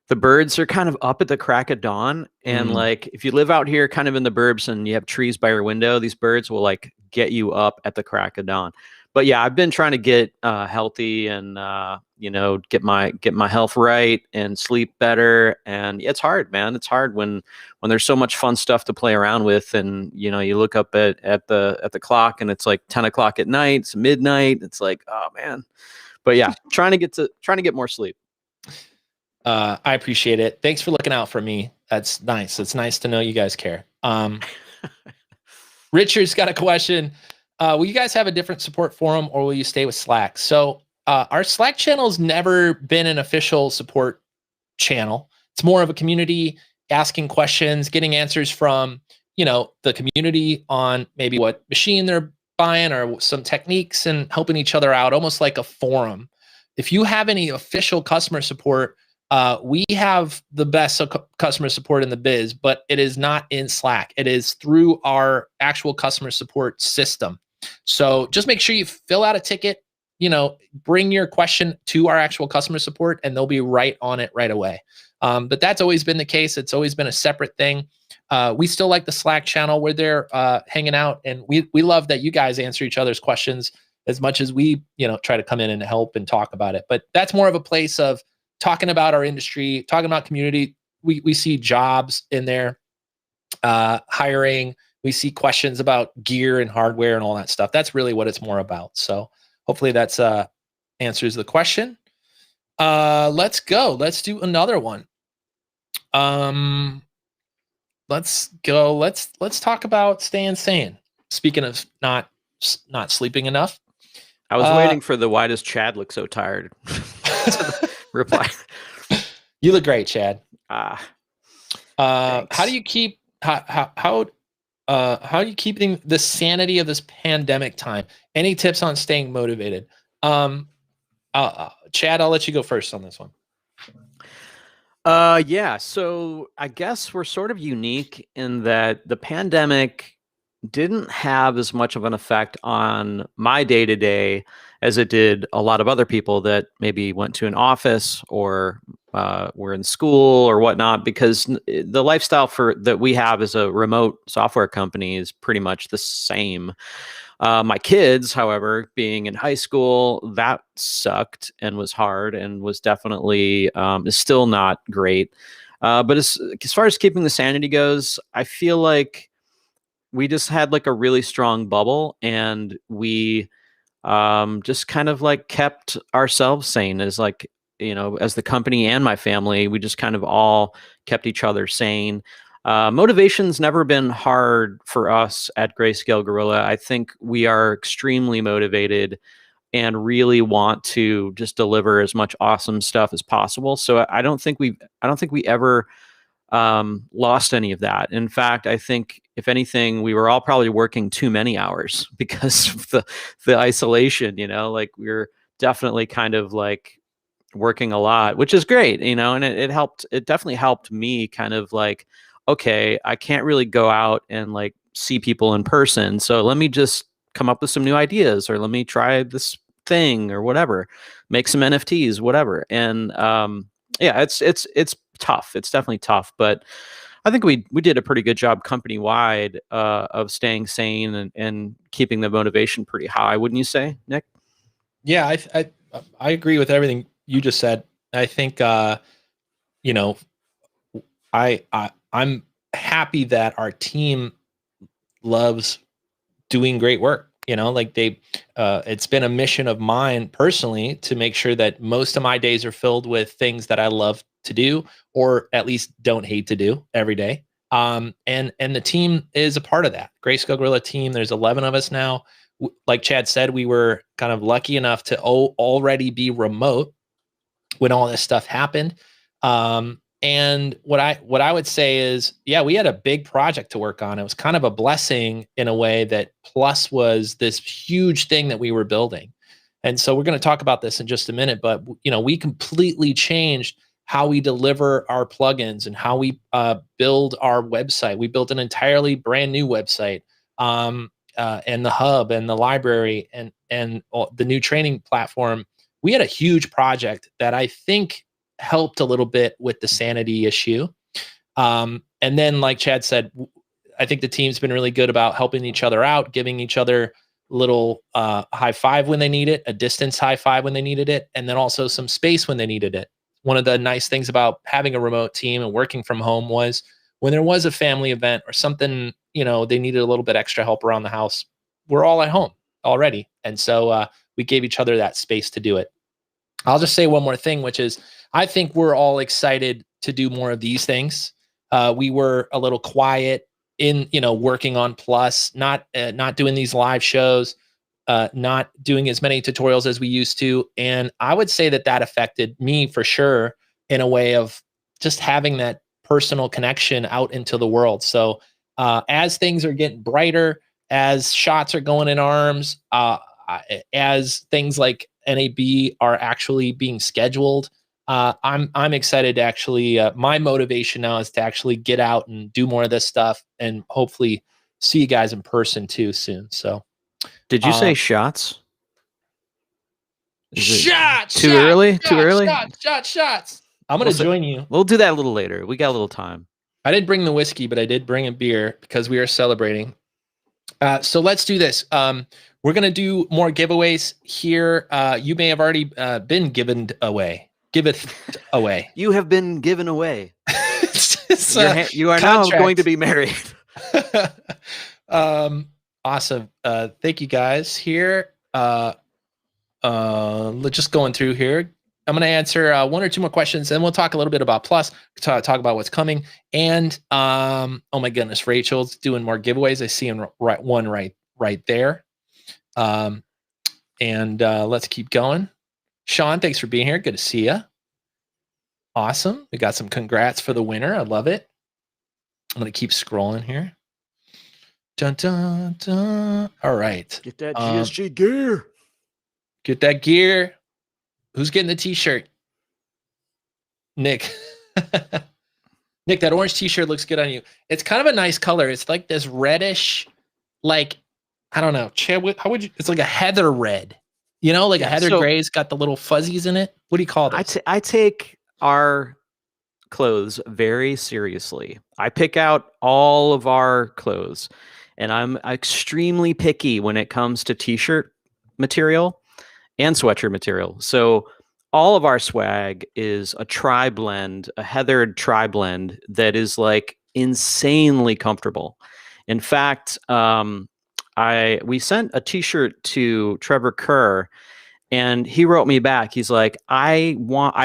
the birds are kind of up at the crack of dawn. And like, if you live out here kind of in the burbs and you have trees by your window, these birds will like get you up at the crack of dawn. But yeah, I've been trying to get healthy and, you know, get my health right and sleep better. And it's hard, man. It's hard when there's so much fun stuff to play around with. And, you know, you look up at the clock and it's like 10 o'clock at night, it's midnight. It's like, oh man. But yeah, trying to get more sleep. I appreciate it. Thanks for looking out for me. That's nice. It's nice to know you guys care. Richard's got a question. Will you guys have a different support forum, or will you stay with Slack? So our Slack channel has never been an official support channel. It's more of a community asking questions, getting answers from, you know, the community on maybe what machine they're buying or some techniques, and helping each other out, almost like a forum. If you have any official customer support, we have the best customer support in the biz, but it is not in Slack. It is through our actual customer support system. So just make sure you fill out a ticket, bring your question to our actual customer support, and they'll be right on it right away. But that's always been the case. It's always been a separate thing. We still like the Slack channel where they're hanging out, and we love that you guys answer each other's questions as much as we, try to come in and help and talk about it. But that's more of a place of talking about our industry, talking about community. We see jobs in there, hiring. We see questions about gear and hardware and all that stuff. That's really what it's more about. So hopefully that's answers the question. Let's go. Let's do another one. Let's go. Let's talk about staying sane. Speaking of not sleeping enough. I was waiting for the why does Chad look so tired reply. You look great, Chad. How do you keep how are you keeping the sanity of this pandemic time? Any tips on staying motivated? Chad, I'll let you go first on this one. Yeah. So I guess we're sort of unique in that the pandemic didn't have as much of an effect on my day-to-day as it did a lot of other people that maybe went to an office or were in school or whatnot, because the lifestyle that we have as a remote software company is pretty much the same. My kids, however, being in high school, that sucked and was hard and was definitely is still not great. But as far as keeping the sanity goes, I feel like we just had like a really strong bubble, and we just kind of like kept ourselves sane as like, as the company and my family. We just kind of all kept each other sane. Motivation's never been hard for us at Greyscalegorilla. I think we are extremely motivated and really want to just deliver as much awesome stuff as possible. So I don't think we ever lost any of that. In fact, I think if anything, we were all probably working too many hours because of the isolation, like we were definitely kind of like working a lot, which is great, and it helped. It definitely helped me kind of like, okay, I can't really go out and like see people in person. So let me just come up with some new ideas, or let me try this thing or whatever, make some NFTs, whatever. And yeah, it's tough. It's definitely tough, but I think we did a pretty good job company wide of staying sane and keeping the motivation pretty high. Wouldn't you say, Nick? Yeah, I agree with everything you just said. I think I'm happy that our team loves doing great work. Like it's been a mission of mine personally to make sure that most of my days are filled with things that I love to do, or at least don't hate to do every day. And the team is a part of that. Greyscalegorilla team, there's 11 of us now. Like Chad said, we were kind of lucky enough to already be remote when all this stuff happened. And what I would say is, yeah, we had a big project to work on. It was kind of a blessing in a way that Plus was this huge thing that we were building. And so we're going to talk about this in just a minute, but we completely changed how we deliver our plugins and how we build our website. We built an entirely brand new website, and the hub and the library and the new training platform. We had a huge project that I think helped a little bit with the sanity issue. And then, like Chad said, I think the team's been really good about helping each other out, giving each other a little high five when they need it, a distance high five when they needed it, and then also some space when they needed it. One of the nice things about having a remote team and working from home was when there was a family event or something, they needed a little bit extra help around the house, we're all at home already. And so we gave each other that space to do it. I'll just say one more thing, which is I think we're all excited to do more of these things. We were a little quiet in, working on Plus, not doing these live shows, not doing as many tutorials as we used to. And I would say that affected me for sure in a way of just having that personal connection out into the world. So as things are getting brighter, as shots are going in arms, as things like NAB are actually being scheduled, I'm excited to actually, my motivation now is to actually get out and do more of this stuff and hopefully see you guys in person too soon. So Did you say shots? Shots! Too early? Too early? Shots. I'm going to join you. We'll do that a little later. We got a little time. I didn't bring the whiskey, but I did bring a beer because we are celebrating. So let's do this. We're going to do more giveaways here. You may have already been given away. Giveth away. You have been given away. You are contract. Now going to be married. Awesome. Thank you guys here. Let's just going through here. I'm going to answer one or two more questions, and we'll talk a little bit about Plus, talk about what's coming. And oh my goodness, Rachel's doing more giveaways. I see one right there. And let's keep going. Sean, thanks for being here. Good to see you. Awesome. We got some congrats for the winner. I love it. I'm going to keep scrolling here. Dun, dun, dun. All right. Get that GSG gear. Get that gear. Who's getting the t-shirt? Nick. Nick, that orange t-shirt looks good on you. It's kind of a nice color. It's like this reddish, like, I don't know. Chad, how would you, it's like a heather red. You know, like a heather gray's got the little fuzzies in it. What do you call this? I take our clothes very seriously. I pick out all of our clothes, and I'm extremely picky when it comes to t-shirt material and sweatshirt material. So all of our swag is a tri-blend, a heathered tri-blend that is like insanely comfortable. In fact, we sent a t-shirt to Trevor Kerr, and he wrote me back. He's like, I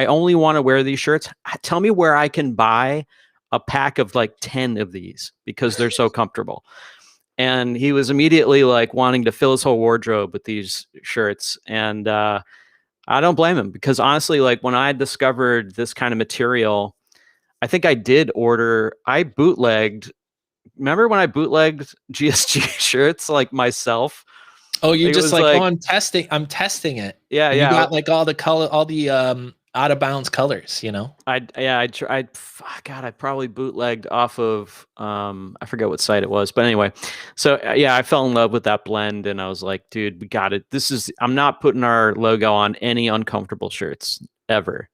only want to wear these shirts. Tell me where I can buy a pack of like 10 of these because they're so comfortable. And he was immediately like wanting to fill his whole wardrobe with these shirts. And I don't blame him, because honestly, like when I discovered this kind of material, I think I bootlegged. Remember when I bootlegged GSG shirts like myself? Oh, you just like, oh, I'm testing it. Yeah, and yeah. You got like all the color, all the out of bounds colors, you know? God, I probably bootlegged off of, I forget what site it was, but anyway. So yeah, I fell in love with that blend, and I was like, dude, we got it. I'm not putting our logo on any uncomfortable shirts ever.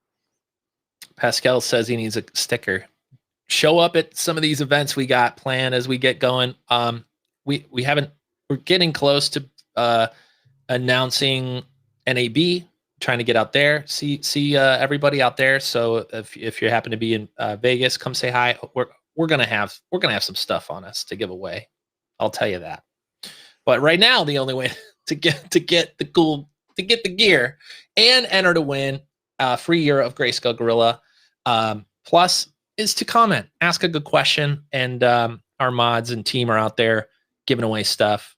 Pascal says he needs a sticker. Show up at some of these events we got planned as we get going. We're getting close to announcing NAB, trying to get out there, see everybody out there. So if you happen to be in Vegas, come say hi. We're gonna have some stuff on us to give away. I'll tell you that. But right now, the only way to get the gear and enter to win a free year of Greyscalegorilla Plus is to comment, ask a good question, and our mods and team are out there giving away stuff.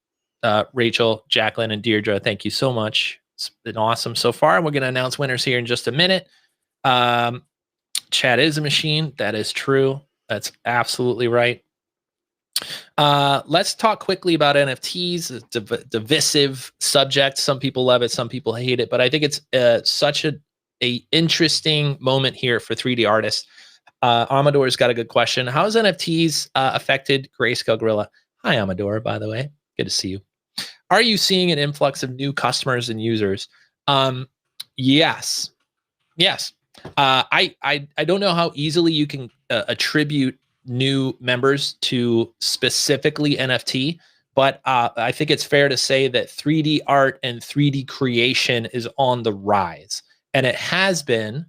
Rachel, Jacqueline, and Deirdre, thank you so much. It's been awesome so far. We're going to announce winners here in just a minute. Chad is a machine. That is true. That's absolutely right. Let's talk quickly about NFTs. It's a divisive subject. Some people love it, some people hate it, but I think it's such a interesting moment here for 3D artists. Amador's got a good question. How has NFTs affected Greyscalegorilla? Hi, Amador, by the way. Good to see you. Are you seeing an influx of new customers and users? Yes. I don't know how easily you can attribute new members to specifically NFT, but I think it's fair to say that 3D art and 3D creation is on the rise, and it has been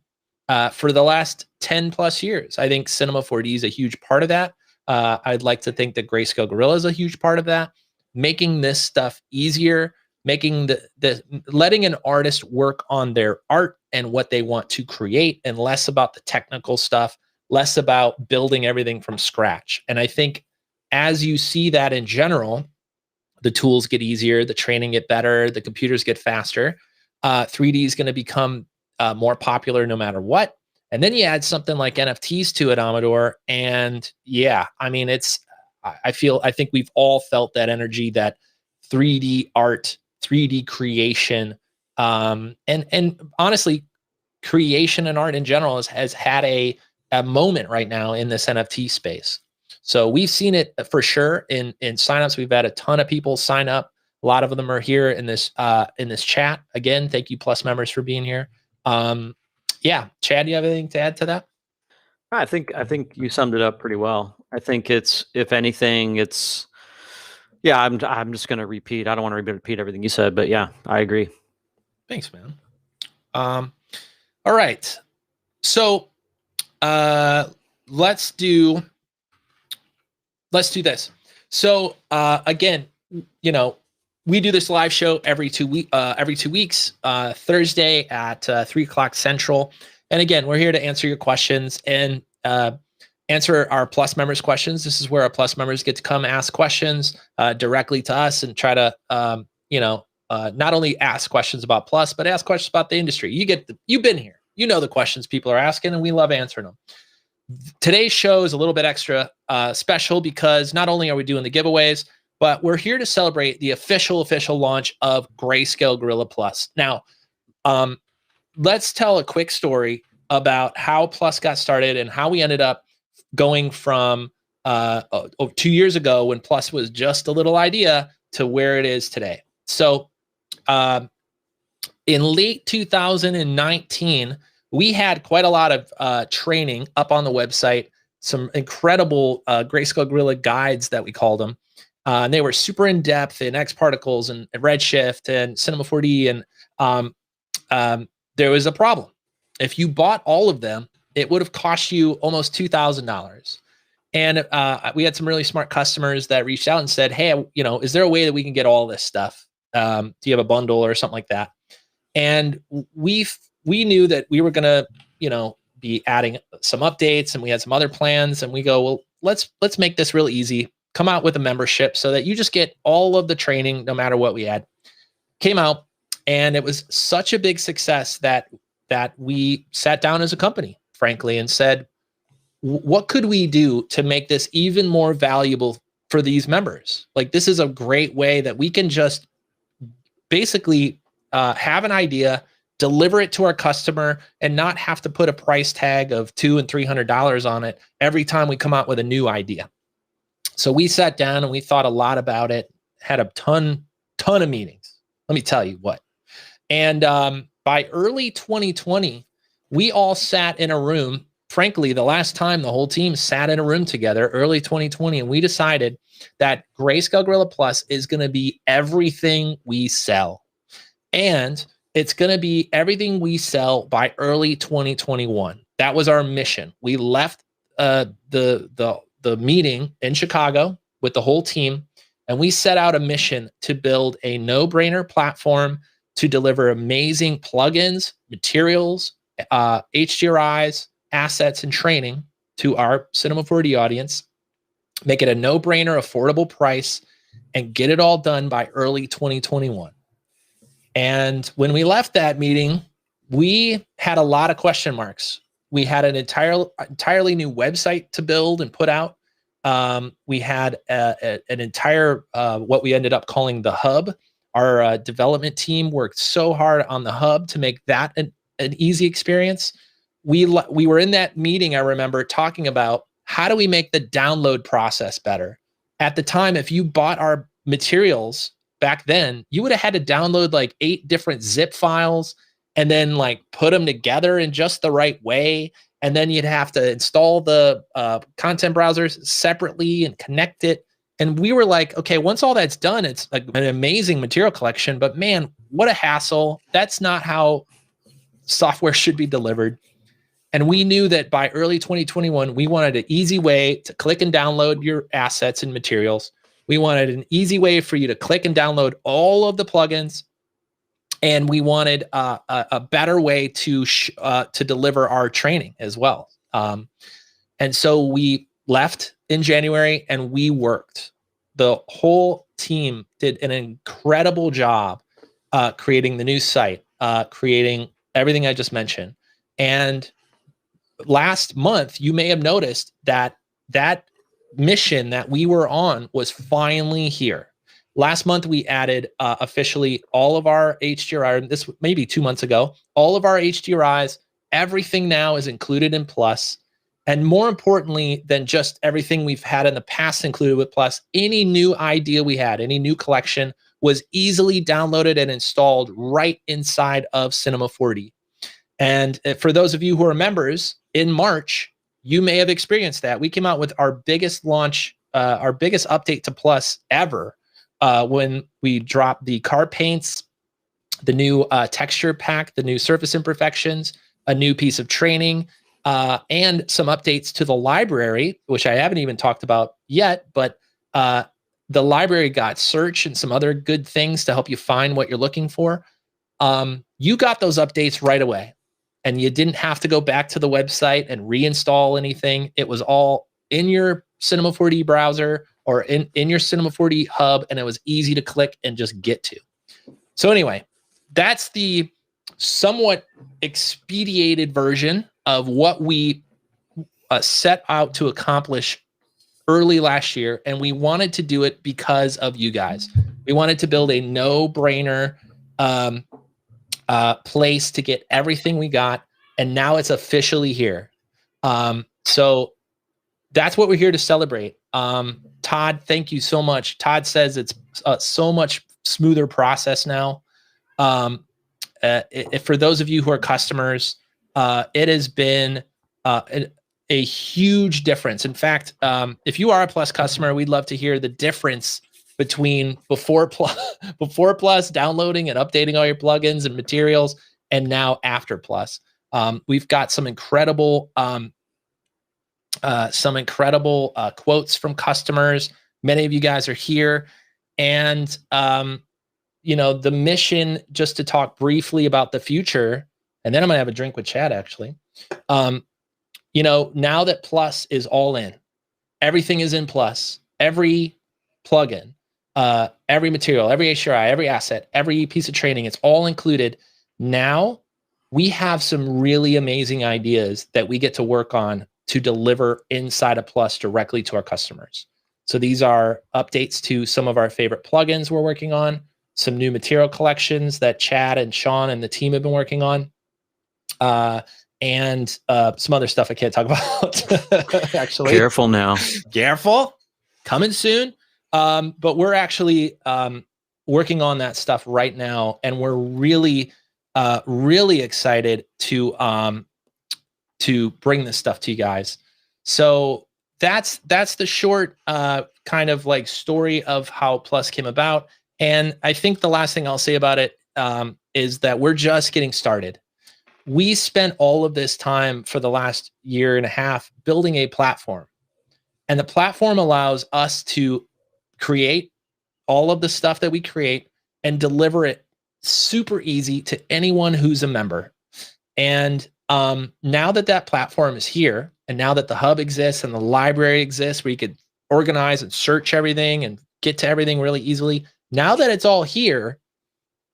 for the last 10 plus years. I think Cinema 4D is a huge part of that. I'd like to think that Greyscalegorilla is a huge part of that. Making this stuff easier, making letting an artist work on their art and what they want to create, and less about the technical stuff, less about building everything from scratch. And I think as you see that in general, the tools get easier, the training get better, the computers get faster. 3D is going to become more popular no matter what. And then you add something like NFTs to it, Amador, and yeah, I mean, I think we've all felt that energy, that 3D art, 3D creation, and honestly, creation and art in general has had a moment right now in this NFT space. So we've seen it for sure in signups. We've had a ton of people sign up. A lot of them are here in this chat. Again, thank you Plus members for being here. Yeah, Chad, do you have anything to add to that? I think you summed it up pretty well. I think it's, if anything, it's, yeah, I'm just going to repeat. I don't want to repeat everything you said, but yeah, I agree. Thanks, man. All right. So let's do this. So again, you know, we do this live show every 2 weeks, Thursday at 3:00 Central. And again, we're here to answer your questions and answer our Plus members' questions. This is where our Plus members get to come ask questions directly to us and try to, not only ask questions about Plus, but ask questions about the industry. You've been here. You know the questions people are asking, and we love answering them. Today's show is a little bit extra special because not only are we doing the giveaways, but we're here to celebrate the official launch of Greyscalegorilla Plus. Now, let's tell a quick story about how Plus got started and how we ended up going from 2 years ago when Plus was just a little idea to where it is today. So in late 2019, we had quite a lot of training up on the website, some incredible Greyscalegorilla guides that we called them. And they were super in depth in X particles and Redshift and Cinema 4D. And there was a problem. If you bought all of them, it would have cost you almost $2,000. And we had some really smart customers that reached out and said, hey, is there a way that we can get all this stuff? Do you have a bundle or something like that? And we knew that we were going to, be adding some updates, and we had some other plans, and we go, well, let's make this real easy. Come out with a membership so that you just get all of the training no matter what we had. Came out, and it was such a big success that we sat down as a company, frankly, and said, what could we do to make this even more valuable for these members? Like, this is a great way that we can just basically have an idea, deliver it to our customer, and not have to put a price tag of $200 and $300 on it every time we come out with a new idea. So we sat down and we thought a lot about it, had a ton of meetings. Let me tell you what. And by early 2020, we all sat in a room. Frankly, the last time the whole team sat in a room together, early 2020, and we decided that Greyscalegorilla Plus is going to be everything we sell. And it's going to be everything we sell by early 2021. That was our mission. We left the meeting in Chicago with the whole team, and we set out a mission to build a no-brainer platform to deliver amazing plugins, materials, HDRIs, assets, and training to our Cinema 4D audience, make it a no-brainer, affordable price, and get it all done by early 2021. And when we left that meeting, we had a lot of question marks. We had an entirely new website to build and put out. We had an entire, what we ended up calling the hub. Our development team worked so hard on the hub to make that an easy experience. We were in that meeting, I remember, talking about how do we make the download process better. At the time, if you bought our materials back then, you would have had to download like 8 different zip files and then like put them together in just the right way. And then you'd have to install the content browsers separately and connect it. And we were like, okay, once all that's done, it's like an amazing material collection, but man, what a hassle. That's not how software should be delivered. And we knew that by early 2021, we wanted an easy way to click and download your assets and materials. We wanted an easy way for you to click and download all of the plugins. And we wanted a better way to deliver our training as well. And so we left in January and we worked. The whole team did an incredible job creating the new site, creating everything I just mentioned. And last month, you may have noticed that mission that we were on was finally here. Last month, we added officially all of our HDRI, this maybe 2 months ago, all of our HDRIs everything now is included in Plus. And more importantly than just everything we've had in the past included with Plus, any new idea we had, any new collection was easily downloaded and installed right inside of Cinema 4D. And for those of you who are members, in March, you may have experienced that. We came out with our biggest launch, our biggest update to Plus ever, when we dropped the car paints, the new texture pack, the new surface imperfections, a new piece of training, and some updates to the library, which I haven't even talked about yet, but the library got search and some other good things to help you find what you're looking for. You got those updates right away, and you didn't have to go back to the website and reinstall anything. It was all in your Cinema 4D browser or in your Cinema 4D hub, and it was easy to click and just get to. So anyway, that's the somewhat expedited version of what we set out to accomplish early last year, and we wanted to do it because of you guys. We wanted to build a no-brainer place to get everything we got, and now it's officially here. So that's what we're here to celebrate. Todd, thank you so much. Todd says it's so much smoother process now. For those of you who are customers, it has been a huge difference. In fact, if you are a Plus customer, we'd love to hear the difference between before Plus, downloading and updating all your plugins and materials, and now after Plus. We've got some incredible quotes from customers. Many of you guys are here, and the mission, just to talk briefly about the future, and then I'm gonna have a drink with Chad actually. Now that Plus is all in, everything is in Plus, every plugin, every material, every HDRI, every asset, every piece of training, it's all included. Now we have some really amazing ideas that we get to work on to deliver inside of Plus directly to our customers. So these are updates to some of our favorite plugins we're working on, some new material collections that Chad and Sean and the team have been working on, and some other stuff I can't talk about. Actually, careful now. Careful, coming soon. But we're actually working on that stuff right now, and we're really excited to bring this stuff to you guys. So that's the short kind of like story of how Plus came about. And I think the last thing I'll say about it is that we're just getting started. We spent all of this time for the last year and a half building a platform, and the platform allows us to create all of the stuff that we create and deliver it super easy to anyone who's a member. And now that platform is here, and now that the hub exists and the library exists where you could organize and search everything and get to everything really easily, now that it's all here,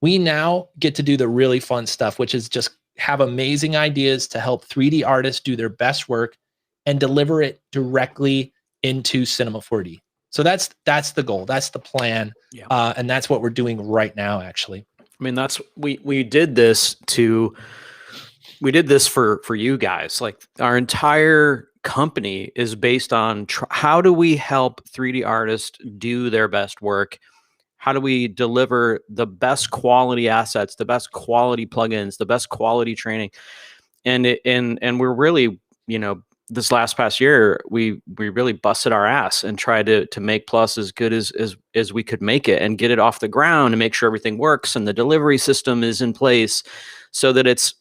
we now get to do the really fun stuff, which is just have amazing ideas to help 3D artists do their best work and deliver it directly into Cinema 4D. So that's the goal. That's the plan. Yeah. And that's what we're doing right now, actually. I mean, we did this for you guys. Like, our entire company is based on how do we help 3D artists do their best work? How do we deliver the best quality assets, the best quality plugins, the best quality training? And we're really, this past year, we really busted our ass and tried to make Plus as good as we could make it, and get it off the ground and make sure everything works and the delivery system is in place so that it's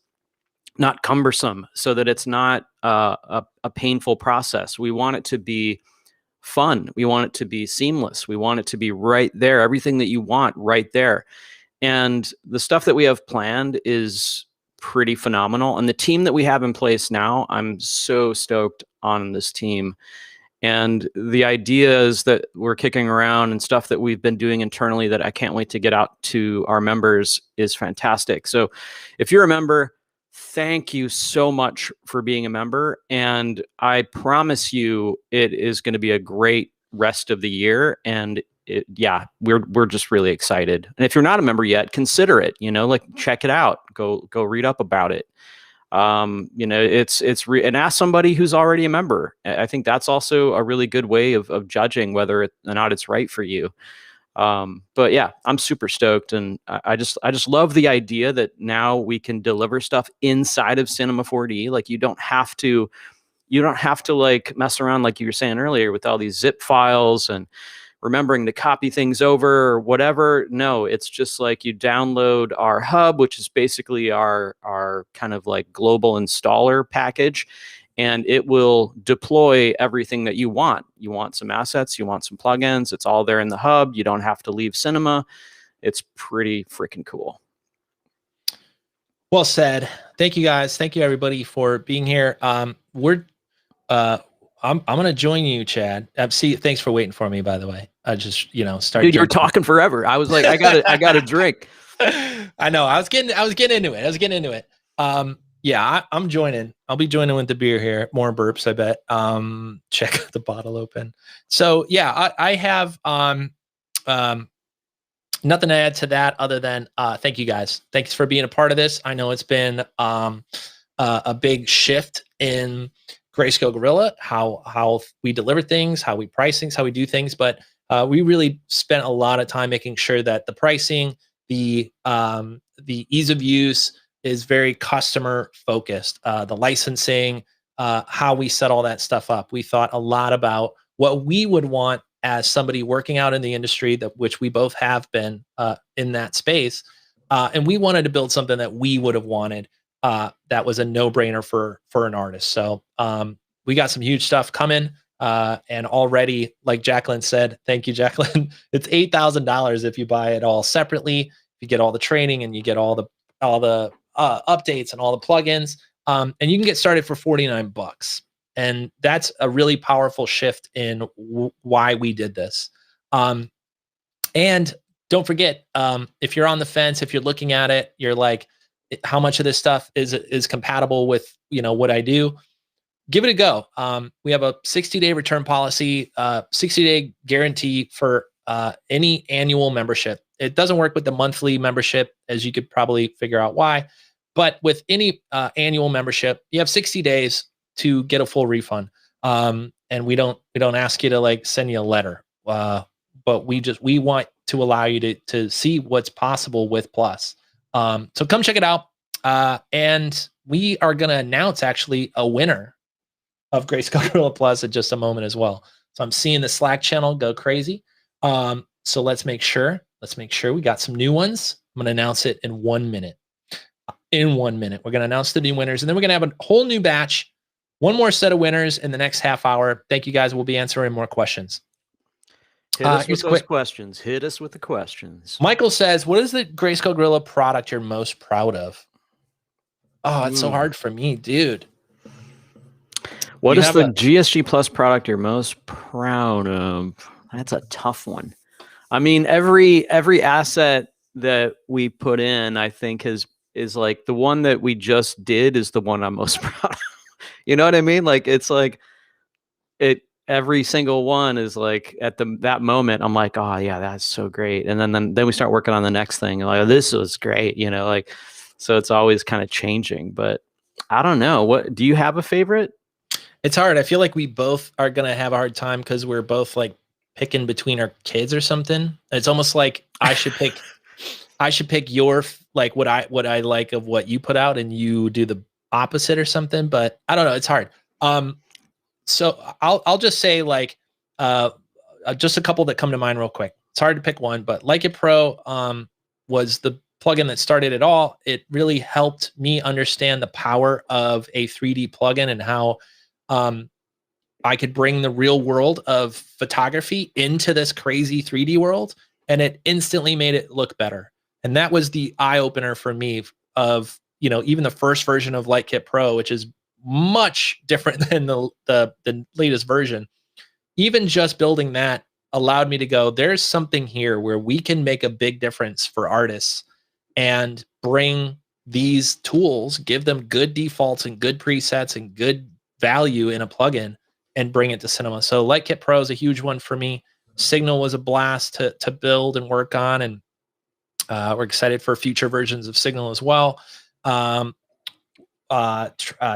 not cumbersome, so that it's not a painful process. We want it to be fun. We want it to be seamless. We want it to be right there, everything that you want right there. And the stuff that we have planned is pretty phenomenal. And the team that we have in place now, I'm so stoked on this team. And the ideas that we're kicking around and stuff that we've been doing internally that I can't wait to get out to our members is fantastic. So if you're a member, thank you so much for being a member. And I promise you, it is going to be a great rest of the year. And we're just really excited. And if you're not a member yet, consider it, check it out, go read up about it. You know, and ask somebody who's already a member. I think that's also a really good way of judging whether or not it's right for you. But yeah, I'm super stoked, and I just love the idea that now we can deliver stuff inside of Cinema 4D. Like you don't have to like mess around like you were saying earlier with all these zip files and remembering to copy things over or whatever. No, it's just like you download our hub, which is basically our kind of like global installer package, and it will deploy everything that you want. You want some assets, you want some plugins, it's all there in the hub. You don't have to leave Cinema. It's pretty freaking cool. Well said. Thank you guys. Thank you everybody for being here. I'm going to join you, Chad. See, thanks for waiting for me, by the way. I just, started. Dude, you were talking forever. I was like, I got a drink. I know. I was getting into it. Yeah, I'm joining. I'll be joining with the beer here. More burps, I bet. Check the bottle open. So yeah, I have nothing to add to that other than thank you guys. Thanks for being a part of this. I know it's been a big shift in Greyscalegorilla, how we deliver things, how we price things, how we do things, but we really spent a lot of time making sure that the pricing, the ease of use is very customer focused. The licensing, how we set all that stuff up. We thought a lot about what we would want as somebody working out in the industry, which we both have been in that space, and we wanted to build something that we would have wanted. That was a no-brainer for an artist. So we got some huge stuff coming, and already, like Jacqueline said, thank you, Jacqueline. It's $8,000 if you buy it all separately. If you get all the training and you get all the updates and all the plugins, and you can get started for $49. And that's a really powerful shift in why we did this. And don't forget, if you're on the fence, if you're looking at it, you're like, how much of this stuff is compatible with what I do? Give it a go. We have a 60-day return policy, 60-day guarantee for any annual membership. It doesn't work with the monthly membership, as you could probably figure out why. But with any annual membership, you have 60 days to get a full refund. And we don't ask you to like send you a letter, but we want to allow you to see what's possible with Plus. So come check it out. And we are going to announce actually a winner of Greyscalegorilla Plus in just a moment as well. So I'm seeing the Slack channel go crazy. So let's make sure we got some new ones. I'm going to announce it in 1 minute. In 1 minute, we're going to announce the new winners, and then we're going to have a whole new batch, one more set of winners in the next half hour. Thank you guys. We'll be answering more questions. Hit us with those questions. Hit us with the questions. Michael says, what is the Greyscalegorilla product you're most proud of? Oh, it's so hard for me, dude. What is the GSG Plus product you're most proud of? That's a tough one. I mean, every asset that we put in, I think is like the one that we just did is the one I'm most proud of. You know what I mean? Like, it's like every single one is like at that moment, I'm like, oh yeah, that's so great. And then we start working on the next thing. And like, oh, this was great. Like, so it's always kind of changing, but I don't know. What do you have a favorite? It's hard. I feel like we both are going to have a hard time because we're both like picking between our kids or something. It's almost like I should pick your, like what I like of what you put out and you do the opposite or something, but I don't know. It's hard. So I'll just say like, just a couple that come to mind real quick. It's hard to pick one, but Leica Pro, was the plugin that started it all. It really helped me understand the power of a 3D plugin and how, I could bring the real world of photography into this crazy 3D world, and it instantly made it look better. And that was the eye opener for me of, even the first version of Leica Pro, which is much different than the latest version. Even just building that allowed me to go, there's something here where we can make a big difference for artists and bring these tools, give them good defaults and good presets and good value in a plugin and bring it to cinema. So Leica Pro is a huge one for me. Signal was a blast to build and work on, and we're excited for future versions of Signal as well.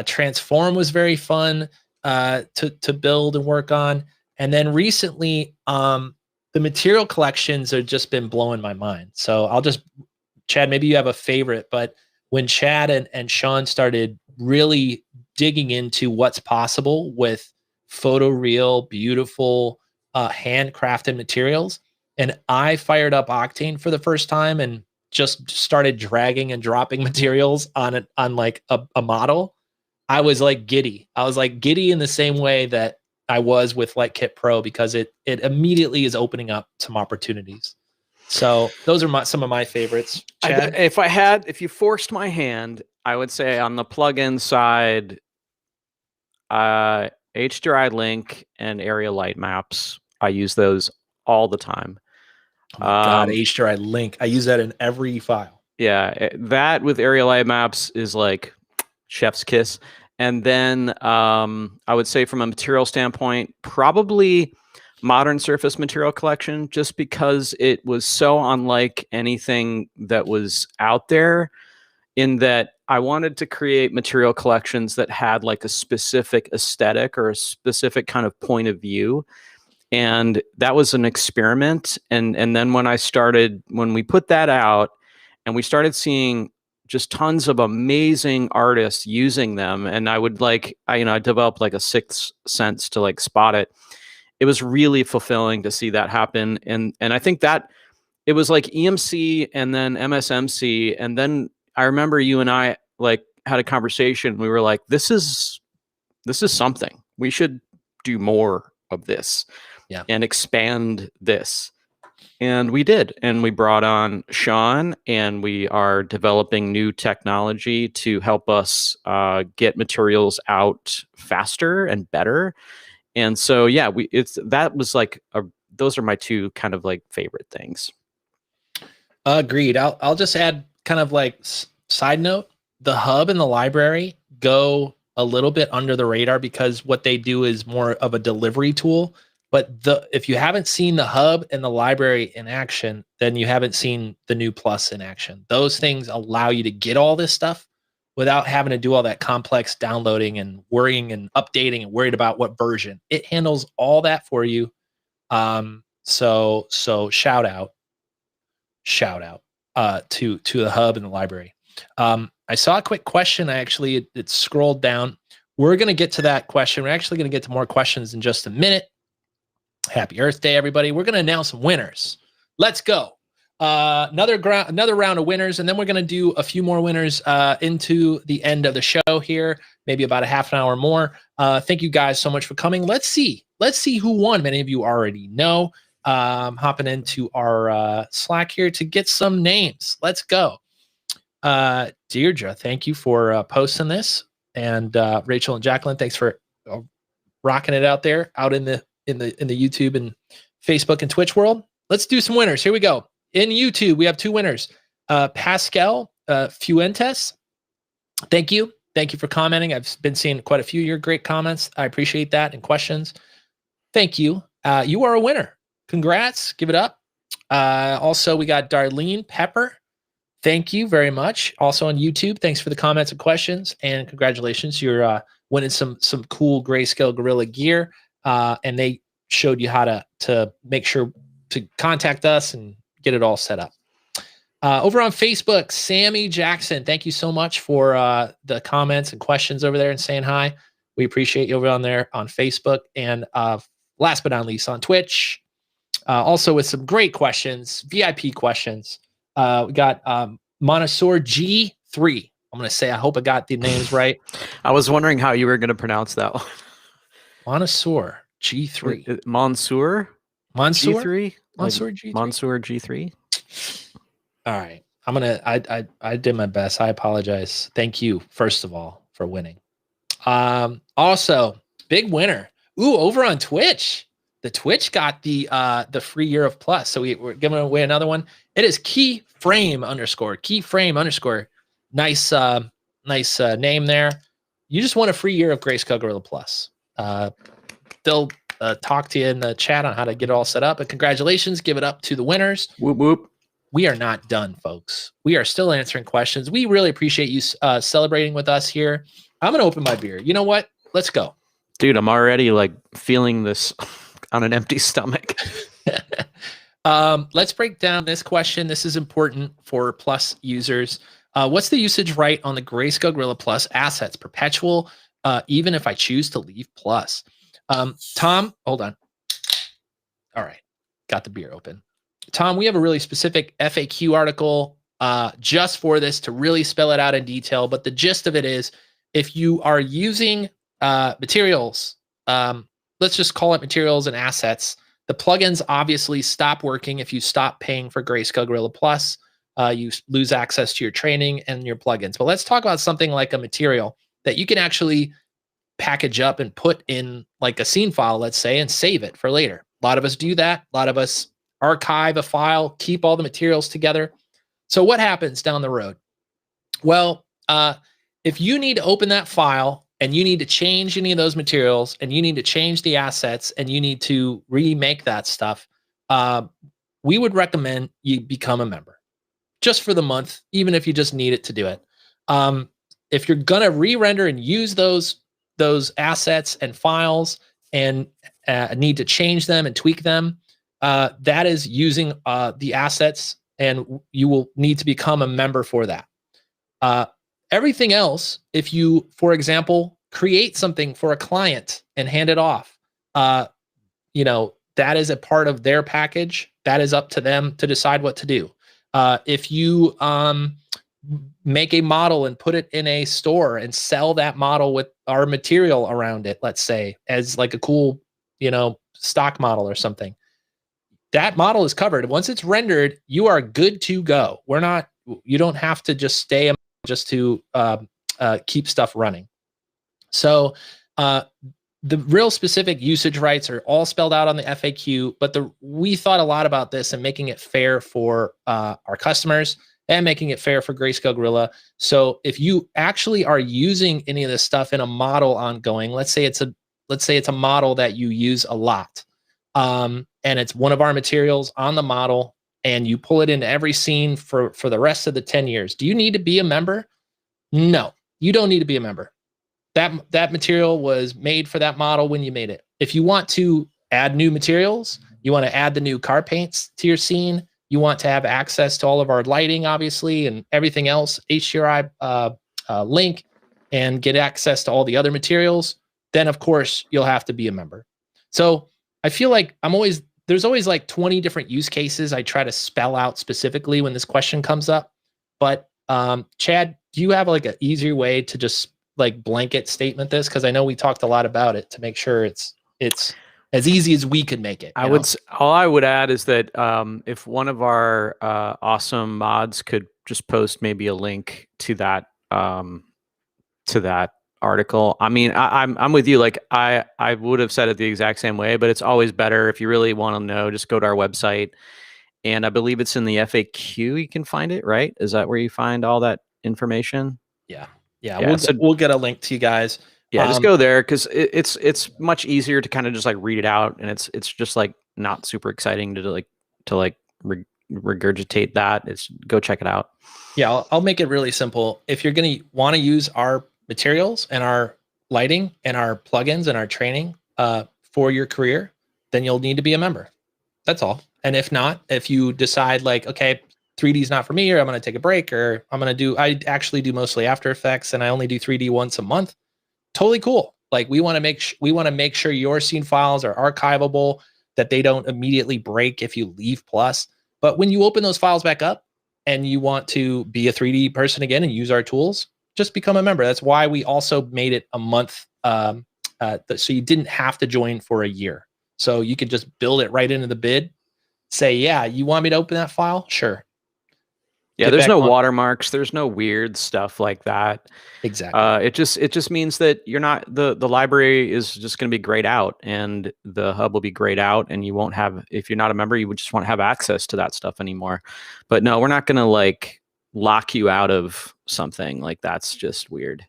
Transform was very fun to build and work on. And then recently, the material collections have just been blowing my mind. So I'll just, Chad, maybe you have a favorite, but when Chad and Sean started really digging into what's possible with photoreal, beautiful, handcrafted materials, and I fired up Octane for the first time and just started dragging and dropping materials on like a model, I was like giddy. I was like giddy in the same way that I was with like Kit Pro, because it immediately is opening up some opportunities. So those are some of my favorites. Chad? If you forced my hand, I would say on the plugin side, Hdri link and area light maps. I use those all the time. Oh my God, Hdri link. I use that in every file. Yeah, that with area light maps is like chef's kiss. And then I would say from a material standpoint, probably Modern Surface Material Collection, just because it was so unlike anything that was out there, in that I wanted to create material collections that had like a specific aesthetic or a specific kind of point of view. And that was an experiment. And then when we put that out and we started seeing just tons of amazing artists using them, and I would I developed like a sixth sense to like spot it. It was really fulfilling to see that happen. And I think that it was like EMC and then MSMC. And then I remember you and I like had a conversation. We were like, this is something. We should do more of this. Yeah. And expand this. And we did. And we brought on Sean, and we are developing new technology to help us get materials out faster and better. And so, yeah, those are my two kind of like favorite things. Agreed. I'll just add kind of like side note, the hub and the library go a little bit under the radar because what they do is more of a delivery tool. But if you haven't seen the hub and the library in action, then you haven't seen the new Plus in action. Those things allow you to get all this stuff without having to do all that complex downloading and worrying and updating and worried about what version. It handles all that for you. So shout out to the hub and the library. I saw a quick question. It scrolled down. We're going to get to that question. We're actually going to get to more questions in just a minute. Happy Earth Day, everybody. We're going to announce some winners. Let's go. Another round of winners, and then we're going to do a few more winners into the end of the show here, maybe about a half an hour more. Thank you guys so much for coming. Let's see who won. Many of you already know. Hopping into our Slack here to get some names. Let's go. Deirdre, thank you for posting this, and Rachel and Jacqueline, thanks for rocking it out there, out in the YouTube and Facebook and Twitch world. Let's do some winners. Here we go. In YouTube, we have two winners. Pascal Fuentes. Thank you for commenting. I've been seeing quite a few of your great comments. I appreciate that, and questions. Thank you. You are a winner. Congrats. Give it up. Also, we got Darlene Pepper. Thank you very much. Also on YouTube, thanks for the comments and questions, and congratulations. You're winning some cool Greyscalegorilla gear. And they showed you how to make sure to contact us and get it all set up. Over on Facebook, Sammy Jackson, thank you so much for the comments and questions over there and saying hi. We appreciate you over on there on Facebook. And last but not least, on Twitch, also with some great questions, VIP questions. We got Montessor G3. I'm going to say, I hope I got the names right. I was wondering how you were going to pronounce that one. Montessor G3. Mansour G3. Mansour G3. Mansour G3. All right. I did my best. I apologize. Thank you, first of all, for winning. Also, big winner. Ooh, over on Twitch. The Twitch got the free year of Plus. So we're giving away another one. It is keyframe_. Nice name there. You just want a free year of Greyscalegorilla Plus. They'll talk to you in the chat on how to get it all set up. And congratulations. Give it up to the winners. Whoop, whoop. we are not done, folks. We are still answering questions. We really appreciate you celebrating with us here. I'm going to open my beer. You know what? Let's go. Dude, I'm already like feeling this on an empty stomach. Let's break down this question. This is important for Plus users. What's the usage right on the Greyscalegorilla Plus assets? Perpetual, even if I choose to leave Plus. Tom, hold on. All right, got the beer open. Tom, we have a really specific FAQ article just for this to really spell it out in detail. But the gist of it is, if you are using materials, let's just call it materials and assets, the plugins obviously stop working if you stop paying for Greyscalegorilla Plus. You lose access to your training and your plugins. But let's talk about something like a material that you can actually package up and put in like a scene file, let's say, and save it for later. A lot of us do that. A lot of us archive a file, keep all the materials together. So what happens down the road? Well, if you need to open that file and you need to change any of those materials and you need to change the assets and you need to remake that stuff, we would recommend you become a member just for the month, even if you just need it to do it. If you're going to re-render and use those assets and files and need to change them and tweak them, that is using the assets, and you will need to become a member for that. Everything else, if you, for example, create something for a client and hand it off, that is a part of their package. That is up to them to decide what to do. If you make a model and put it in a store and sell that model with our material around it, let's say, as like a cool, stock model or something, that model is covered. Once it's rendered, you are good to go. You don't have to just stay just to keep stuff running. So the real specific usage rights are all spelled out on the FAQ, but we thought a lot about this and making it fair for our customers and making it fair for Greyscalegorilla. So if you actually are using any of this stuff in a model ongoing, let's say it's a model that you use a lot, and it's one of our materials on the model, and you pull it into every scene for the rest of the 10 years. Do you need to be a member? No, you don't need to be a member. That material was made for that model when you made it. If you want to add new materials, you want to add the new car paints to your scene, you want to have access to all of our lighting, obviously, and everything else, HDRI link, and get access to all the other materials, then of course you'll have to be a member. So I feel like there's always like 20 different use cases I try to spell out specifically when this question comes up. But Chad, do you have like an easier way to just like blanket statement this? Because I know we talked a lot about it to make sure it's as easy as we could make it. All I would add is that if one of our awesome mods could just post maybe a link to that article. I mean, I'm with you. Like I would have said it the exact same way, but it's always better if you really want to know, just go to our website. And I believe it's in the FAQ. You can find it, right? Is that where you find all that information? Yeah. We'll get a link to you guys. Yeah, just go there because it's much easier to kind of just like read it out, and it's just like not super exciting to regurgitate that. It's go check it out. Yeah, I'll make it really simple. If you're going to want to use our materials and our lighting and our plugins and our training for your career, then you'll need to be a member. That's all. And if not, if you decide like, okay, 3D is not for me, or I'm going to take a break, or I actually do mostly After Effects and I only do 3D once a month. Totally cool. Like we want to make sure your scene files are archivable, that they don't immediately break if you leave Plus. But when you open those files back up and you want to be a 3D person again and use our tools, just become a member. That's why we also made it a month, so you didn't have to join for a year. So you could just build it right into the bid. Say, yeah, you want me to open that file? Sure. Yeah, there's no watermarks. There's no weird stuff like that. Exactly. It just means that you're not the library is just going to be grayed out, and the hub will be grayed out, and you won't have, if you're not a member, you would just won't have access to that stuff anymore. But no, we're not going to like lock you out of something. Like that's just weird.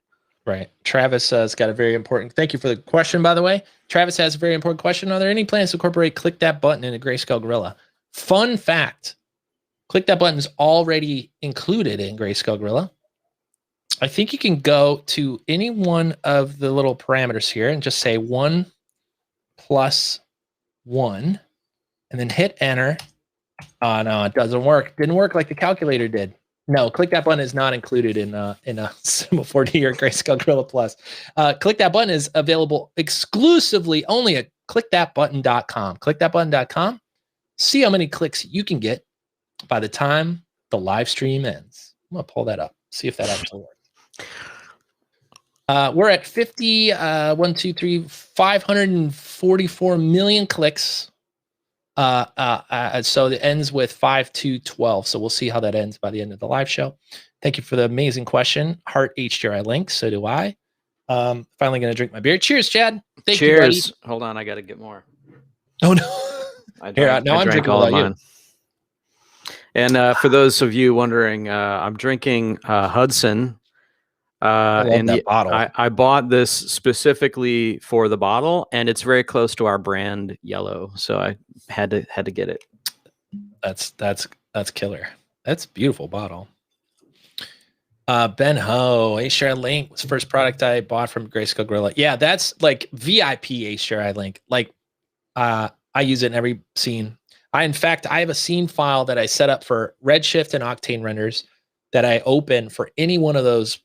Right. Travis has got a very important. Thank you for the question, by the way. Travis has a very important question. Are there any plans to incorporate click that button into Greyscalegorilla? Fun fact. Click that button is already included in Grayscale Gorilla. I think you can go to any one of the little parameters here and just say 1 + 1 and then hit enter. Oh no, it doesn't work. Didn't work like the calculator did. No, click that button is not included in a Cinema 4D or Grayscale Gorilla Plus. Click that button is available exclusively only at clickthatbutton.com. Clickthatbutton.com. See how many clicks you can get by the time the live stream ends. I'm gonna pull that up, see if that actually works. We're at 544 million clicks. So it ends with 5212. So we'll see how that ends by the end of the live show. Thank you for the amazing question. Heart HDRI link. So do I. Finally going to drink my beer. Cheers, Chad. Thank you, buddy. Hold on. I got to get more. Oh, no. I drank all of mine. And for those of you wondering, I'm drinking Hudson. I love that bottle. I bought this specifically for the bottle, and it's very close to our brand yellow, so I had to get it. That's killer. That's a beautiful bottle. Ben Ho, HDRI link was the first product I bought from Greyscale Gorilla. Yeah, that's like VIP HDRI link. Like I use it in every scene. In fact, I have a scene file that I set up for Redshift and Octane renders that I open for any one of those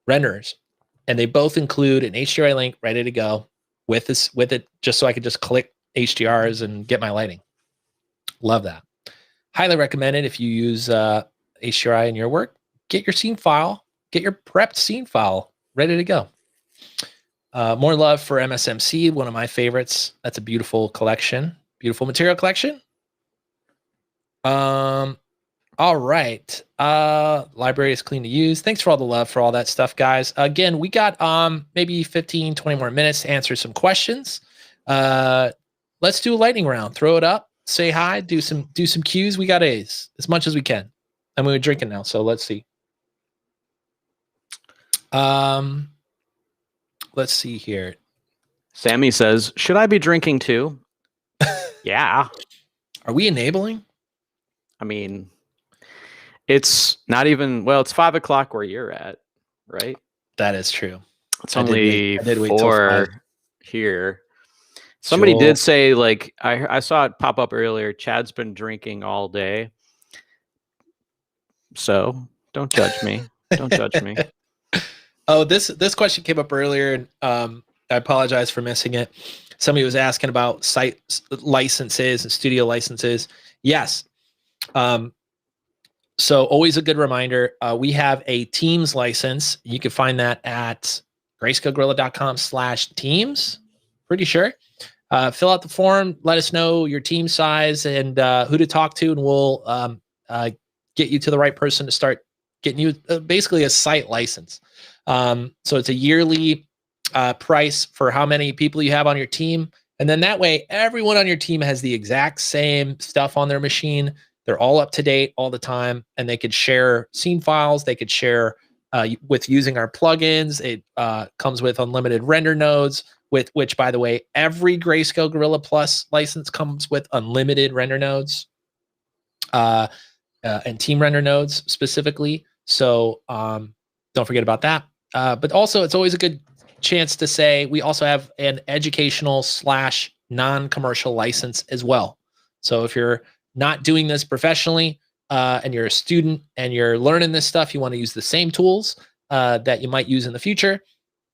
renders, and they both include an HDRI link ready to go with it, just so I could just click HDRs and get my lighting. Love that. Highly recommend it if you use HDRI in your work. Get your scene file, get your prepped scene file ready to go. More love for MSMC, one of my favorites. That's a beautiful collection, beautiful material collection. All right. Library is clean to use. Thanks for all the love for all that stuff, guys. Again, we got maybe 15, 20 more minutes to answer some questions. Let's do a lightning round. Throw it up, say hi, do some cues. We got A's as much as we can. And we're drinking now, so let's see. Let's see here. Sammy says, should I be drinking too? Yeah. Are we enabling? I mean, it's not even, well, it's 5 o'clock where you're at, right? That is true. It's only I did wait 4 here. Somebody did say, like, I saw it pop up earlier. Chad's been drinking all day. So don't judge me. Don't judge me. Oh, this question came up earlier. I apologize for missing it. Somebody was asking about site licenses and studio licenses. Yes. So always a good reminder. We have a Teams license. You can find that at grayscalegorilla.com/teams. Pretty sure. Fill out the form. Let us know your team size and who to talk to, and we'll get you to the right person to start getting you basically a site license. So it's a yearly price for how many people you have on your team. And then that way, everyone on your team has the exact same stuff on their machine. They're all up to date all the time, and they could share scene files. They could share with using our plugins. It comes with unlimited render nodes, with which, by the way, every Grayscale Gorilla Plus license comes with unlimited render nodes and team render nodes specifically. So don't forget about that. But also, it's always a good chance to say we also have an educational / non-commercial license as well. So if you're not doing this professionally and you're a student and you're learning this stuff, you want to use the same tools that you might use in the future.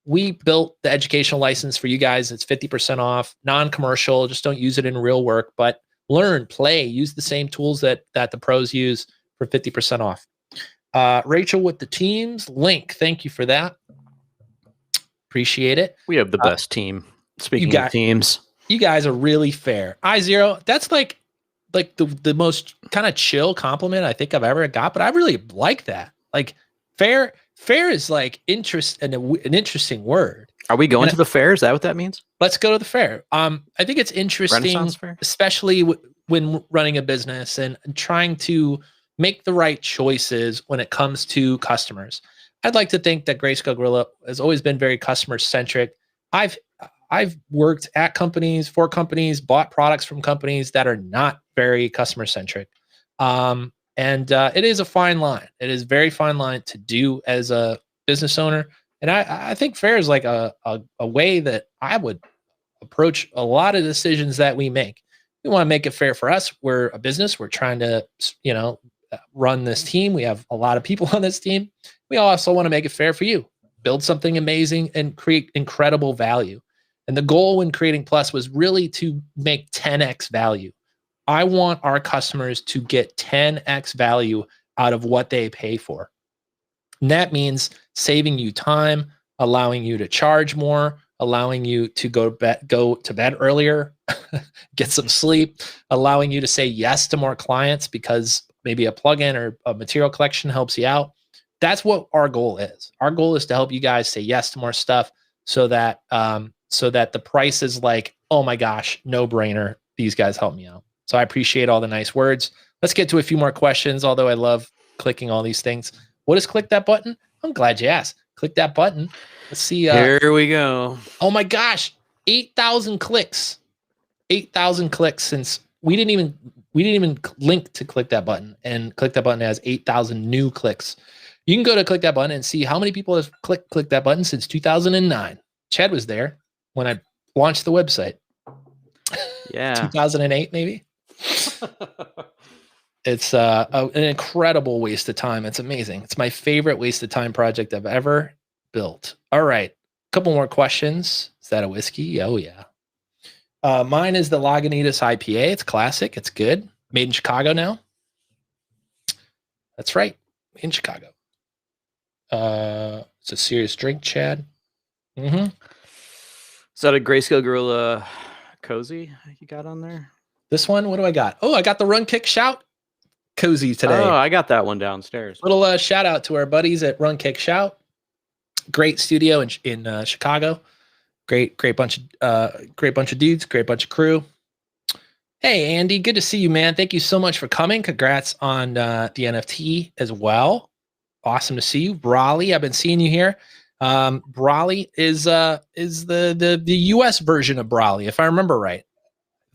We built the educational license for you guys. It's 50% off, non-commercial. Just don't use it in real work, but learn, play, use the same tools that the pros use for 50% off. Rachel with the Teams link. Thank you for that. Appreciate it. We have the best team. Speaking of teams, you guys are really fair. I0, that's like the most kind of chill compliment I think I've ever got, but I really like that. Like fair is like an interesting word. Are we going to the fair? Is that what that means? Let's go to the fair. I think it's interesting, especially when running a business and trying to make the right choices when it comes to customers. I'd like to think that Grayscale Gorilla has always been very customer centric. I've worked at companies, for companies, bought products from companies that are not very customer centric. It is a fine line. It is a very fine line to do as a business owner. And I think fair is like a way that I would approach a lot of decisions that we make. We want to make it fair for us. We're a business. We're trying to, run this team. We have a lot of people on this team. We also want to make it fair for you. Build something amazing and create incredible value. And the goal when creating Plus was really to make 10x value. I want our customers to get 10x value out of what they pay for. And that means saving you time, allowing you to charge more, allowing you to go to bed earlier, get some sleep, allowing you to say yes to more clients because maybe a plugin or a material collection helps you out. That's what our goal is. Our goal is to help you guys say yes to more stuff so that the price is like, oh my gosh, no brainer. These guys help me out. So I appreciate all the nice words. Let's get to a few more questions, although I love clicking all these things. What is click that button? I'm glad you asked. Click that button. Let's see. Here we go. Oh my gosh, 8,000 clicks. 8,000 clicks since we didn't even link to click that button, and click that button has 8,000 new clicks. You can go to click that button and see how many people have click that button since 2009. Chad was there when I launched the website. Yeah. 2008 maybe. It's an incredible waste of time. It's amazing. It's my favorite waste of time project I've ever built. All right. A couple more questions. Is that a whiskey? Oh, yeah. Mine is the Lagunitas IPA. It's classic. It's good. Made in Chicago now. That's right. Made in Chicago. It's a serious drink, Chad. Mm-hmm. Is that a Greyscalegorilla cozy you got on there? This one, what do I got? Oh, I got the Run Kick Shout cozy today. Oh, I got that one downstairs. Little shout out to our buddies at Run Kick Shout. Great studio in Chicago. Great bunch of dudes. Great bunch of crew. Hey, Andy, good to see you, man. Thank you so much for coming. Congrats on the NFT as well. Awesome to see you, Brawley. I've been seeing you here. Brawley is the US version of Brawley, if I remember right.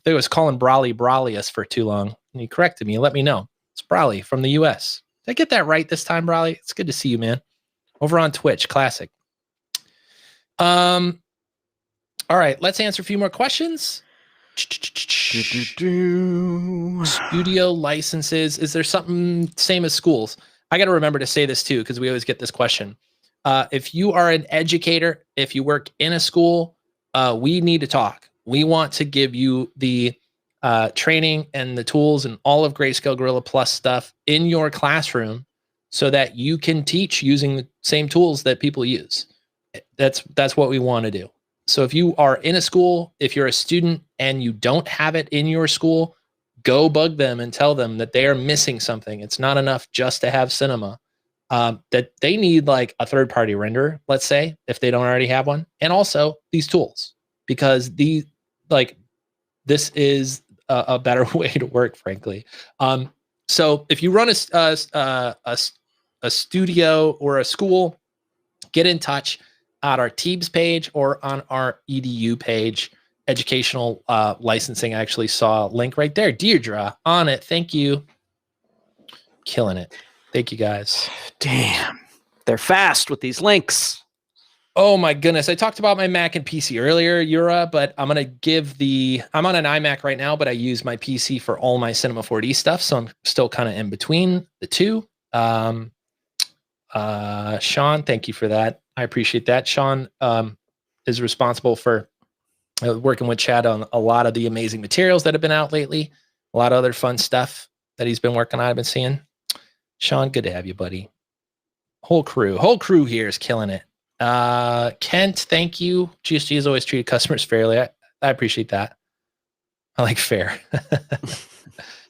They was calling Brawley Brawlius for too long, and he corrected me. Let me know. It's Brawley from the US. Did I get that right this time, Brawley? It's good to see you, man. Over on Twitch, classic. All right, let's answer a few more questions. Studio licenses. Is there something same as schools? I got to remember to say this too, because we always get this question. If you are an educator, if you work in a school, we need to talk. We want to give you the training and the tools and all of Greyscalegorilla Plus stuff in your classroom so that you can teach using the same tools that people use. That's what we want to do. So if you are in a school, if you're a student and you don't have it in your school, go bug them and tell them that they are missing something. It's not enough just to have cinema. That they need like a third-party renderer, let's say, if they don't already have one, and also these tools, because this is a better way to work, frankly. So if you run a studio or a school, get in touch at our Teams page or on our EDU page. Educational licensing. I actually saw a link right there. Deirdre on it. Thank you. Killing it. Thank you, guys. Damn. They're fast with these links. Oh my goodness. I talked about my Mac and PC earlier, Yura, but I'm going to I'm on an iMac right now, but I use my PC for all my Cinema 4D stuff. So I'm still kind of in between the two. Sean, thank you for that. I appreciate that. Sean is responsible for working with Chad on a lot of the amazing materials that have been out lately. A lot of other fun stuff that he's been working on. I've been seeing. Sean, good to have you, buddy. Whole crew here is killing it. Kent, thank you. GSG has always treated customers fairly. I appreciate that. I like fair.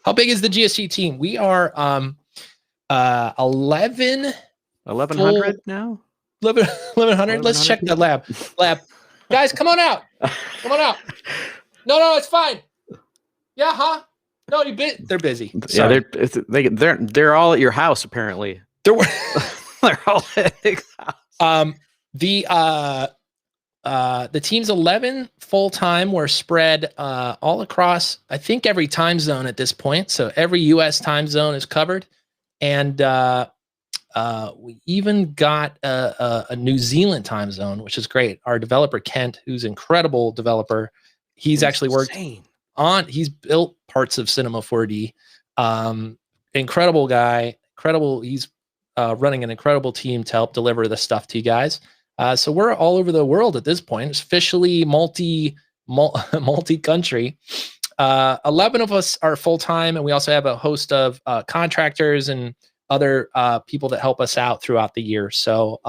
How big is the GSG team? We are 11. 1,100 now? 1,100. Let's check the lab. Guys, come on out. Come on out. No, it's fine. Yeah, huh? No, they're busy. Sorry. Yeah, they're all at your house apparently. They're all at your house. the team's 11 full-time. We're spread all across, I think, every time zone at this point. So every US time zone is covered. And we even got a New Zealand time zone, which is great. Our developer, Kent, who's an incredible developer, he's actually worked on, he's built parts of Cinema 4D. Incredible guy, incredible. He's running an incredible team to help deliver the stuff to you guys. So we're all over the world at this point. It's officially multi-country. 11 of us are full-time, and we also have a host of contractors and other people that help us out throughout the year. So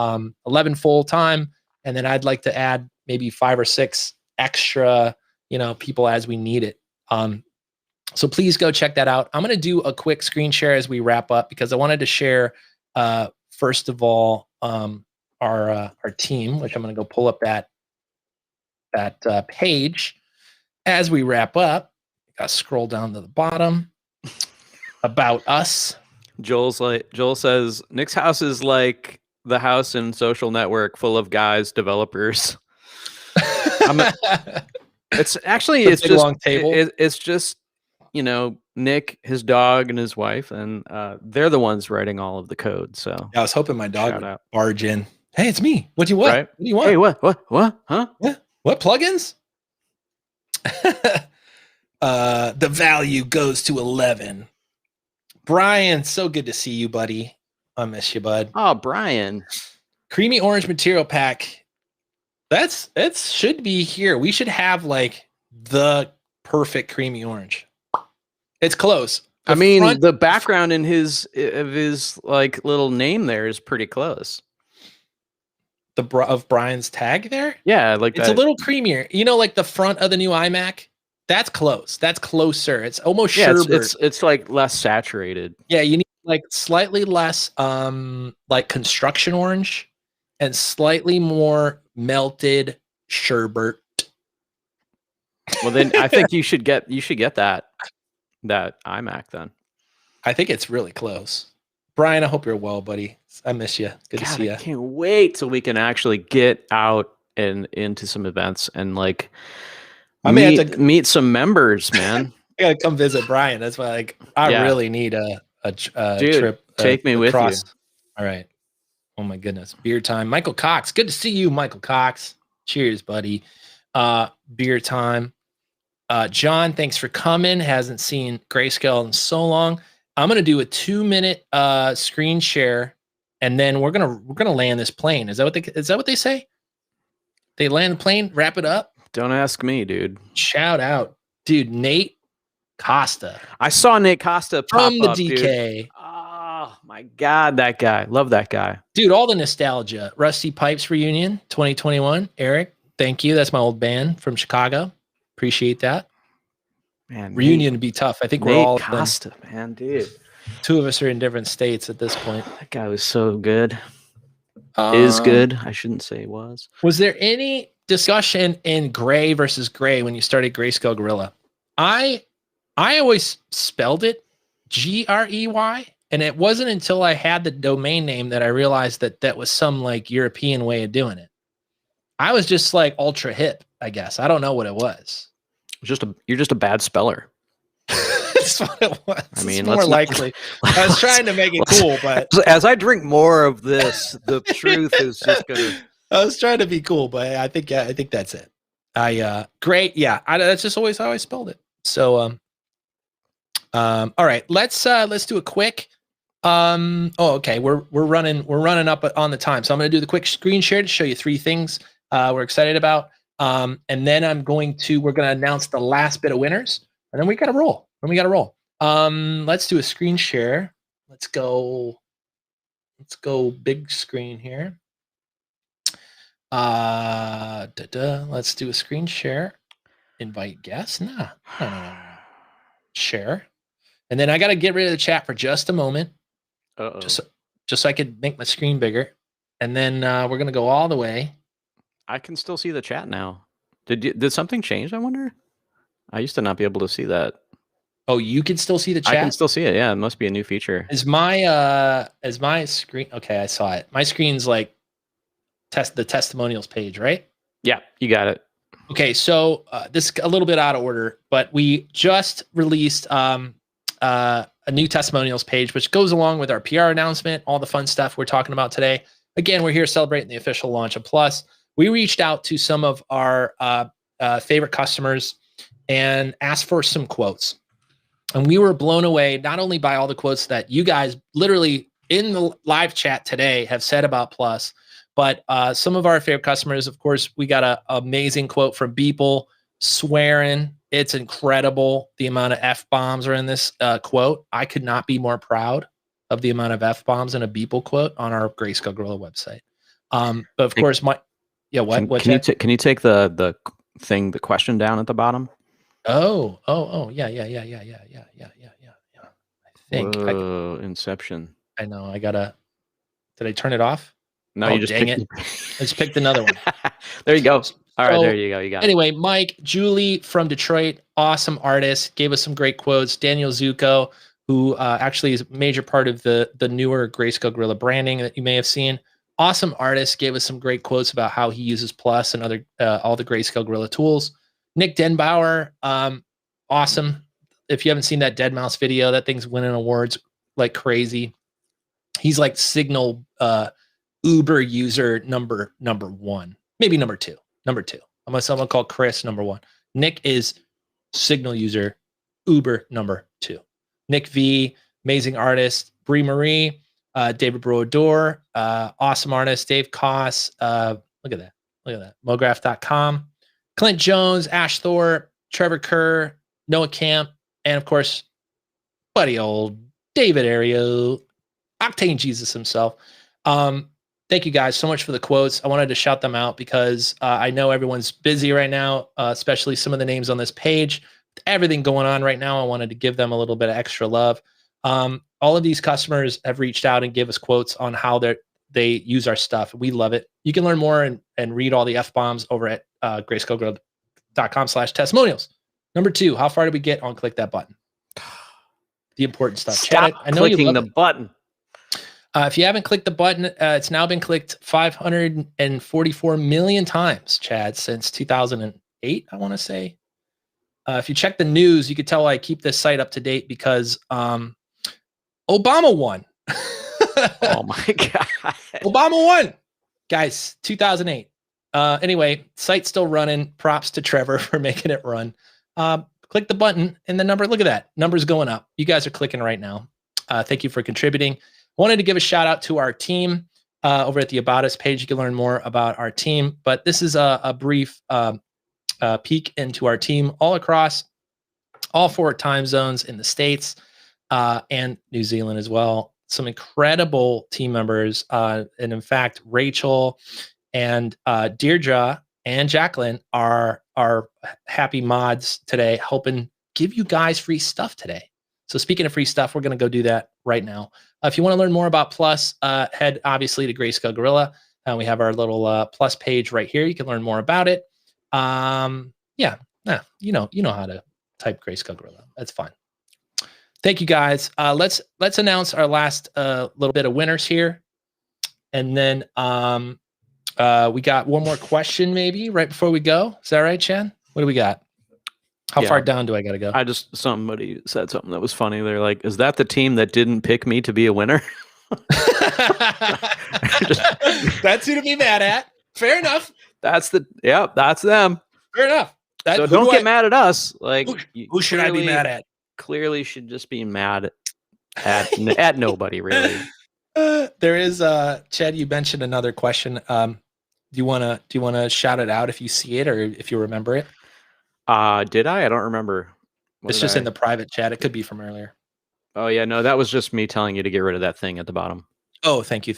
11 full-time, and then I'd like to add maybe 5 or 6 extra, people as we need it. So please go check that out. I'm going to do a quick screen share as we wrap up, because I wanted to share, first of all, our team, which I'm going to go pull up that page as we wrap up. Got to scroll down to the bottom. About us. Joel says Nick's house is like the house in Social Network, full of guys, developers. It's just long table. It's just Nick, his dog, and his wife, and they're the ones writing all of the code. So yeah, I was hoping my dog would barge in. Hey, it's me. What do you want? Right? What do you want? Hey, what? Huh? Yeah. What plugins? The value goes to 11. Brian, so good to see you, buddy. I miss you, bud. Oh, Brian. Creamy orange material pack. It should be here. We should have like the perfect creamy orange. It's close. The background in his like little name there is pretty close. Of Brian's tag there? Yeah, like it's a little creamier. Like the front of the new iMac? That's close. That's closer. It's almost sherbet. It's like less saturated. Yeah, you need like slightly less like construction orange and slightly more melted sherbet. Well, then I think you should get that iMac then. I think it's really close. Brian, I hope you're well, buddy. I miss you. Good to see you. I can't wait till we can actually get out and into some events and like meet some members, man. I gotta come visit Brian. That's why I really need a Dude, trip. Take me with you. All right. Oh my goodness. Beer time. Michael Cox. Good to see you, Michael Cox. Cheers, buddy. Beer time. John, thanks for coming. Hasn't seen Grayscale in so long. I'm gonna do a 2-minute screen share, and then we're gonna land this plane. Is that what they say? They land the plane, wrap it up. Don't ask me, dude. Shout out, dude, Nate Costa. I saw Nate Costa pop from the up, DK. Dude. Oh my God, that guy. Love that guy. Dude, all the nostalgia. Rusty Pipes reunion 2021. Eric, thank you. That's my old band from Chicago. Appreciate that. Man, reunion would be tough. I think we're Nate all Costa, man, dude. 2 of us are in different states at this point. That guy was so good. Is good. I shouldn't say was. Was there any discussion in gray versus gray when you started Greyscalegorilla? I always spelled it Grey, and it wasn't until I had the domain name that I realized that was some like European way of doing it. I was just like ultra hip, I guess. I don't know what it was. You're just a bad speller. That's what it was. I mean, it's more likely. I was trying to make it cool, but as I drink more of this, the truth is just gonna. I was trying to be cool, but I think that's it. Great, yeah. That's just always how I spelled it. So, all right, let's do a quick. Okay, we're running up on the time, so I'm gonna do the quick screen share to show you 3 things we're excited about. And then we're gonna announce the last bit of winners, and then we gotta roll. Let's do a screen share. Let's go big screen here. Let's do a screen share. Invite guests. No. Share. And then I got to get rid of the chat for just a moment. Just so I could make my screen bigger. And then we're going to go all the way. I can still see the chat now. Did something change, I wonder? I used to not be able to see that. Oh, you can still see the chat? I can still see it. Yeah, it must be a new feature. Is my screen? Okay, I saw it. My screen's like the testimonials page, right? Yeah, you got it. Okay, so this is a little bit out of order, but we just released a new testimonials page, which goes along with our PR announcement, all the fun stuff we're talking about today. Again, we're here celebrating the official launch of Plus. We reached out to some of our favorite customers and asked for some quotes. And we were blown away, not only by all the quotes that you guys literally in the live chat today have said about Plus, but some of our favorite customers, of course, we got an amazing quote from Beeple swearing. It's incredible the amount of F-bombs are in this quote. I could not be more proud of the amount of F-bombs in a Beeple quote on our Grayscale Gorilla website. But of course, Can you take the thing, the question down at the bottom? Oh, yeah. I think. Whoa, Inception. I know. Did I turn it off? No, you just dang it. I just picked another one. There you go. All right, there you go. You got it. Anyway, Mike, Julie from Detroit, awesome artist, gave us some great quotes. Daniel Zuko, who actually is a major part of the newer Grayscale Gorilla branding that you may have seen. Awesome artist, gave us some great quotes about how he uses Plus and other all the Grayscale Gorilla tools. Nick Denbauer, awesome. If you haven't seen that Dead Mouse video, that thing's winning awards like crazy. He's like Signal Uber user number one, maybe number two. I'm gonna call Chris number one. Nick is Signal user Uber number two. Nick V, amazing artist. Brie Marie, David Brodeur, awesome artist. Dave Koss, look at that. Mograph.com. Clint Jones, Ash Thor, Trevor Kerr, Noah Camp, and of course, buddy old David Ario, Octane Jesus himself. Thank you guys so much for the quotes. I wanted to shout them out because I know everyone's busy right now, especially some of the names on this page. Everything going on right now, I wanted to give them a little bit of extra love. All of these customers have reached out and give us quotes on how they use our stuff. We love it. You can learn more and read all the F-bombs over at grayscalegorilla.com/testimonials. Number 2, how far did we get on click that button? The important stuff. Stop I know clicking the button. If you haven't clicked the button, it's now been clicked 544 million times, Chad, since 2008, I want to say. If you check the news, you could tell I keep this site up to date because Obama won. Oh my God. Obama won. Guys, 2008. Anyway, site's still running. Props to Trevor for making it run. Click the button and the number, look at that. Number's going up. You guys are clicking right now. Thank you for contributing. Wanted to give a shout out to our team over at the About Us page. You can learn more about our team, but this is a brief peek into our team all across all 4 time zones in the States and New Zealand as well. Some incredible team members. And in fact, Rachel and Deirdre and Jacqueline are happy mods today, helping give you guys free stuff today. So speaking of free stuff, we're going to go do that right now. If you want to learn more about Plus, head obviously to Grayscale Gorilla. We have our little Plus page right here. You can learn more about it. You know how to type Grayscale Gorilla. That's fine. Thank you guys. Let's announce our last little bit of winners here, and then we got one more question maybe right before we go. Is that right, Chad? What do we got? How far down do I got to go? Somebody said something that was funny. They're like, "Is that the team that didn't pick me to be a winner?" That's who to be mad at. Fair enough. That's them. Fair enough. So don't get mad at us. Like, who should I be mad at? Clearly, should just be mad at nobody really. There is Chad. You mentioned another question. Do you wanna shout it out if you see it or if you remember it? Did I? I don't remember. It's just in the private chat. It could be from earlier. Oh yeah, no, that was just me telling you to get rid of that thing at the bottom. Oh, thank you.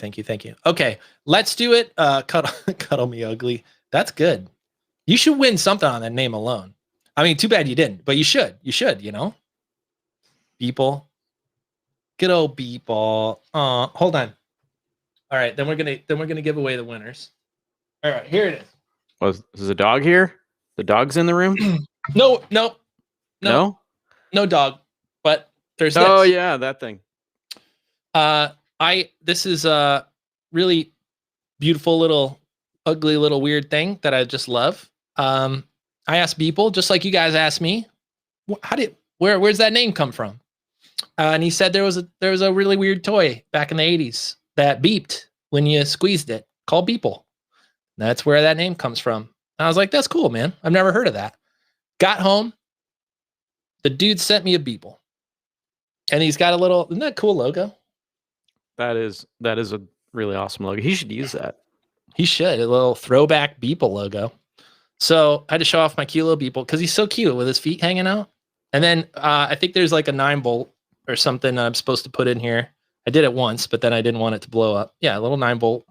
Okay, let's do it. Cuddle me ugly. That's good. You should win something on that name alone. I mean, too bad you didn't, but you should. You know. Beeple. Good old Beeple. Hold on. All right, then we're gonna give away the winners. All right, here it is. Was a dog here? The dog's in the room? No dog. But there's this. Oh yeah, that thing. This is a really beautiful little ugly little weird thing that I just love. I asked people, just like you guys asked me, where's that name come from? And he said there was a really weird toy back in the 80s that beeped when you squeezed it, called Beeple. That's where that name comes from. And I was like, that's cool, man. I've never heard of that. Got home, the dude sent me a Beeple. And he's got a little, isn't that a cool logo? That is a really awesome logo. He should use that. He should, a little throwback Beeple logo. So I had to show off my cute little Beeple because he's so cute with his feet hanging out. And then I think there's like a 9-volt or something I'm supposed to put in here. I did it once, but then I didn't want it to blow up. Yeah, a little 9-volt.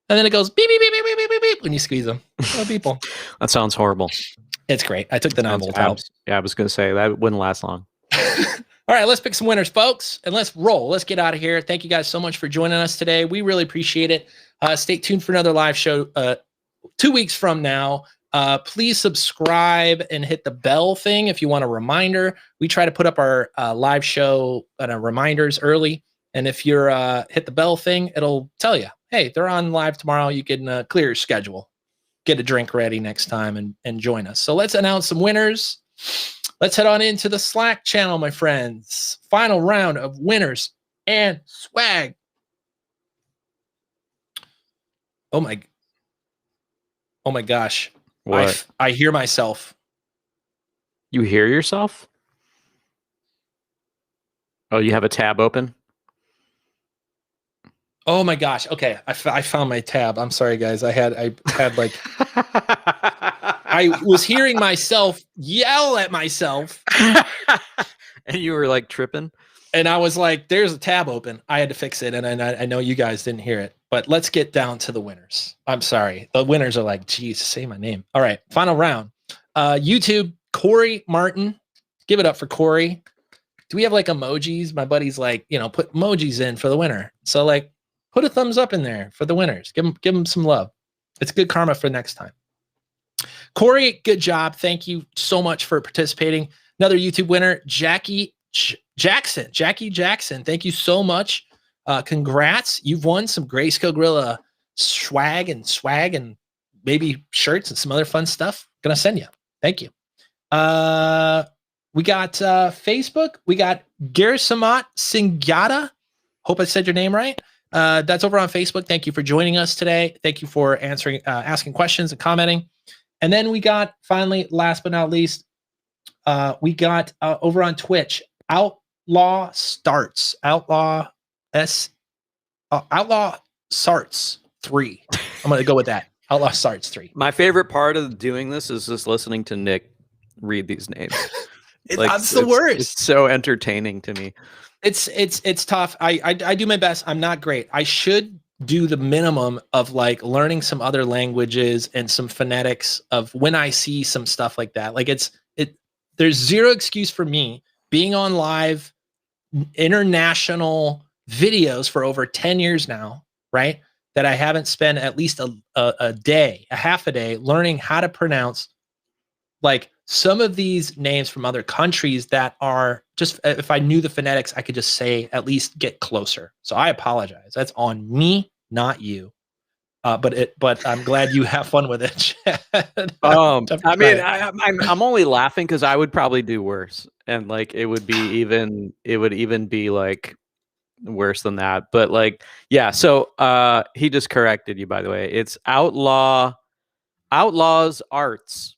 And then it goes beep, beep, beep, beep, beep, beep, beep when you squeeze them. Oh, Beeple. That sounds horrible. It's great. I took the 9-volt out. Yeah, I was going to say that wouldn't last long. All right, let's pick some winners, folks, and let's roll. Let's get out of here. Thank you guys so much for joining us today. We really appreciate it. Stay tuned for another live show 2 weeks from now. Please subscribe and hit the bell thing if you want a reminder. We try to put up our live show reminders early. And if you're hit the bell thing, it'll tell you, hey, they're on live tomorrow. You can clear your schedule, get a drink ready next time and join us. So let's announce some winners. Let's head on into the Slack channel, my friends. Final round of winners and swag. Oh my gosh. What? I hear myself. You hear yourself? Oh, you have a tab open? Oh my gosh. Okay. I found my tab. I'm sorry, guys. I had like, I was hearing myself yell at myself. And you were like tripping? And I was like, there's a tab open. I had to fix it. And I know you guys didn't hear it, but let's get down to the winners. I'm sorry. The winners are like, geez, say my name. All right. Final round. YouTube, Corey Martin. Give it up for Corey. Do we have like emojis? My buddy's like, put emojis in for the winner. So like, put a thumbs up in there for the winners. Give them some love. It's good karma for next time. Corey, good job. Thank you so much for participating. Another YouTube winner, Jackie Jackson. Thank you so much. Congrats. You've won some Greyscalegorilla swag and maybe shirts and some other fun stuff. Gonna send you. Thank you. We got Facebook. We got Gerasamat Singyata. Hope I said your name right. That's over on Facebook. Thank you for joining us today. Thank you for asking questions and commenting. And then we got, finally, last but not least, we got over on Twitch, Outlaw Starts 3. I'm gonna go with that. Outlaw Starts 3. My favorite part of doing this is just listening to Nick read these names. That's the worst. It's so entertaining to me. It's tough. I do my best. I'm not great. I should do the minimum of like learning some other languages and some phonetics of when I see some stuff like that. Like there's zero excuse for me being on live international videos for over 10 years now, right? That I haven't spent at least a day, a half a day learning how to pronounce like some of these names from other countries that are just, if I knew the phonetics, I could just say, at least get closer. So I apologize. That's on me, not you. But I'm glad you have fun with it. I mean, I'm only laughing because I would probably do worse. And like, it would even be like worse than that. But like, yeah. So he just corrected you, by the way. It's Outlaws Arts.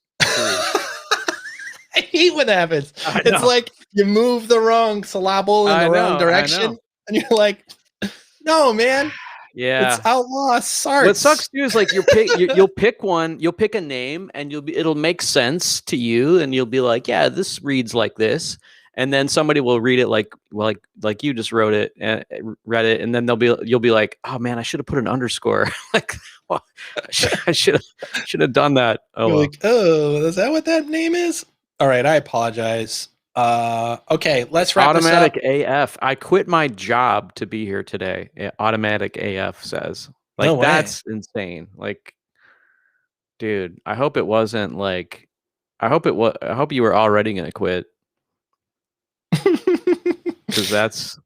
I hate when that happens. It's like you move the wrong syllable in the wrong direction, and you're like, "No, man, yeah, it's Outlaw Sarts." What sucks too is like you'll pick one, you'll pick a name, and it'll make sense to you, and you'll be like, "Yeah, this reads like this," and then somebody will read it like you just wrote it and read it, and then you'll be like, "Oh man, I should have put an underscore." Like, well, I should have done that. Oh, you're like, oh, is that what that name is? All right, I apologize. Okay, let's wrap Automatic this up. AF. I quit my job to be here today. Automatic AF says. Like, no way. That's insane. Like, dude, I hope it wasn't like, I hope you were already going to quit. Because that's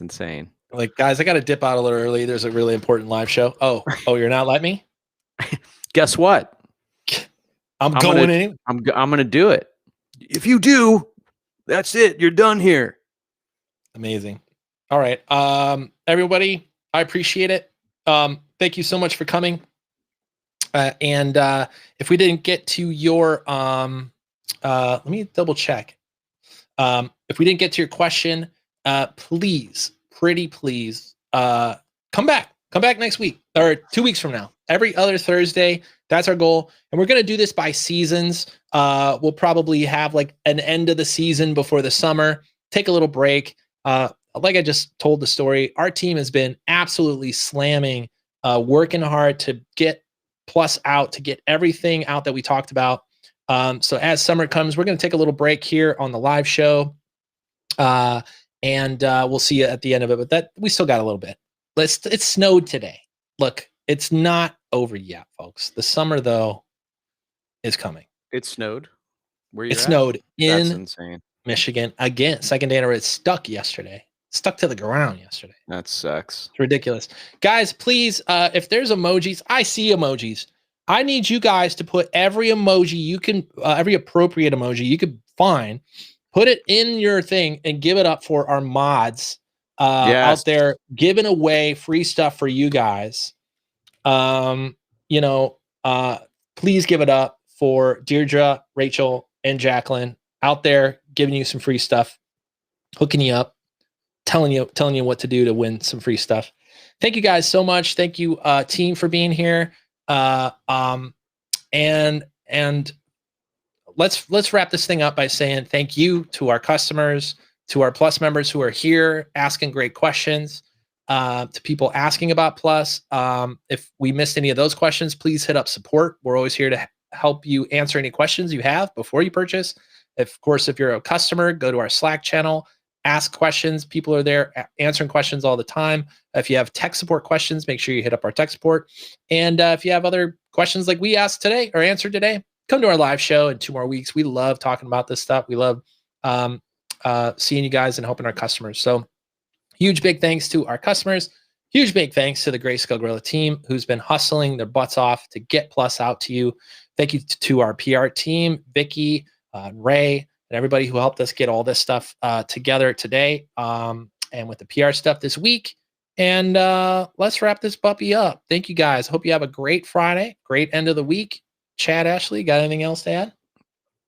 insane. Like, guys, I got to dip out a little early. There's a really important live show. Oh, you're not letting me? Guess what? I'm going in. I'm gonna do it. If you do, that's it. You're done here. Amazing. All right. Everybody, I appreciate it. Thank you so much for coming. And if we didn't get to your let me double check. If we didn't get to your question, please, pretty please, come back next week or 2 weeks from now. Every other Thursday, that's our goal. And we're going to do this by seasons. We'll probably have like an end of the season before the summer, take a little break. Like I just told the story, our team has been absolutely slamming, working hard to get Plus out, to get everything out that we talked about. So as summer comes, we're going to take a little break here on the live show. And we'll see you at the end of it, but that we still got a little bit. It snowed today. Look, it's not over yet, folks. The summer though is coming. It snowed. It snowed That's in insane. Michigan again. Second day in a row. It stuck yesterday. Stuck to the ground yesterday. That sucks. It's ridiculous. Guys, please, if there's emojis, I see emojis. I need you guys to put every emoji you can, every appropriate emoji you could find, put it in your thing and give it up for our mods out there giving away free stuff for you guys. Please give it up for Deirdre, Rachel, and Jacqueline out there giving you some free stuff, hooking you up, telling you what to do to win some free stuff. Thank you guys so much. Thank you, team, for being here. And let's wrap this thing up by saying thank you to our customers, to our Plus members who are here asking great questions, to people asking about Plus. If we missed any of those questions, please hit up support. We're always here to help you answer any questions you have before you purchase. Of course, if you're a customer, go to our Slack channel, ask questions. People are there answering questions all the time. If you have tech support questions, make sure you hit up our tech support. And if you have other questions like we asked today or answered today, come to our live show in 2 more weeks. We love talking about this stuff. We love seeing you guys and helping our customers. So huge big thanks to our customers. Huge big thanks to the Greyscalegorilla team who's been hustling their butts off to get Plus out to you. Thank you to our PR team, Vicky, Ray, and everybody who helped us get all this stuff together today, and with the PR stuff this week. And let's wrap this puppy up. Thank you guys. Hope you have a great Friday, great end of the week. Chad, Ashley, got anything else to add?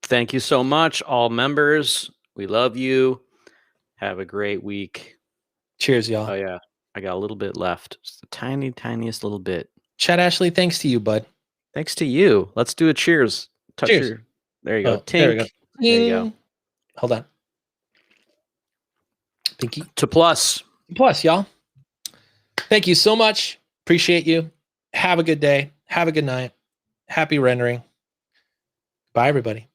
Thank you so much, all members. We love you. Have a great week. Cheers, y'all. Oh, yeah. I got a little bit left. Just the tiniest little bit. Chad, Ashley, thanks to you, bud. Thanks to you. Let's do a cheers. Cheers. There you go. Tink. There we go. There you go. Hold on. Pinky. To Plus. Plus, y'all. Thank you so much. Appreciate you. Have a good day. Have a good night. Happy rendering. Bye, everybody.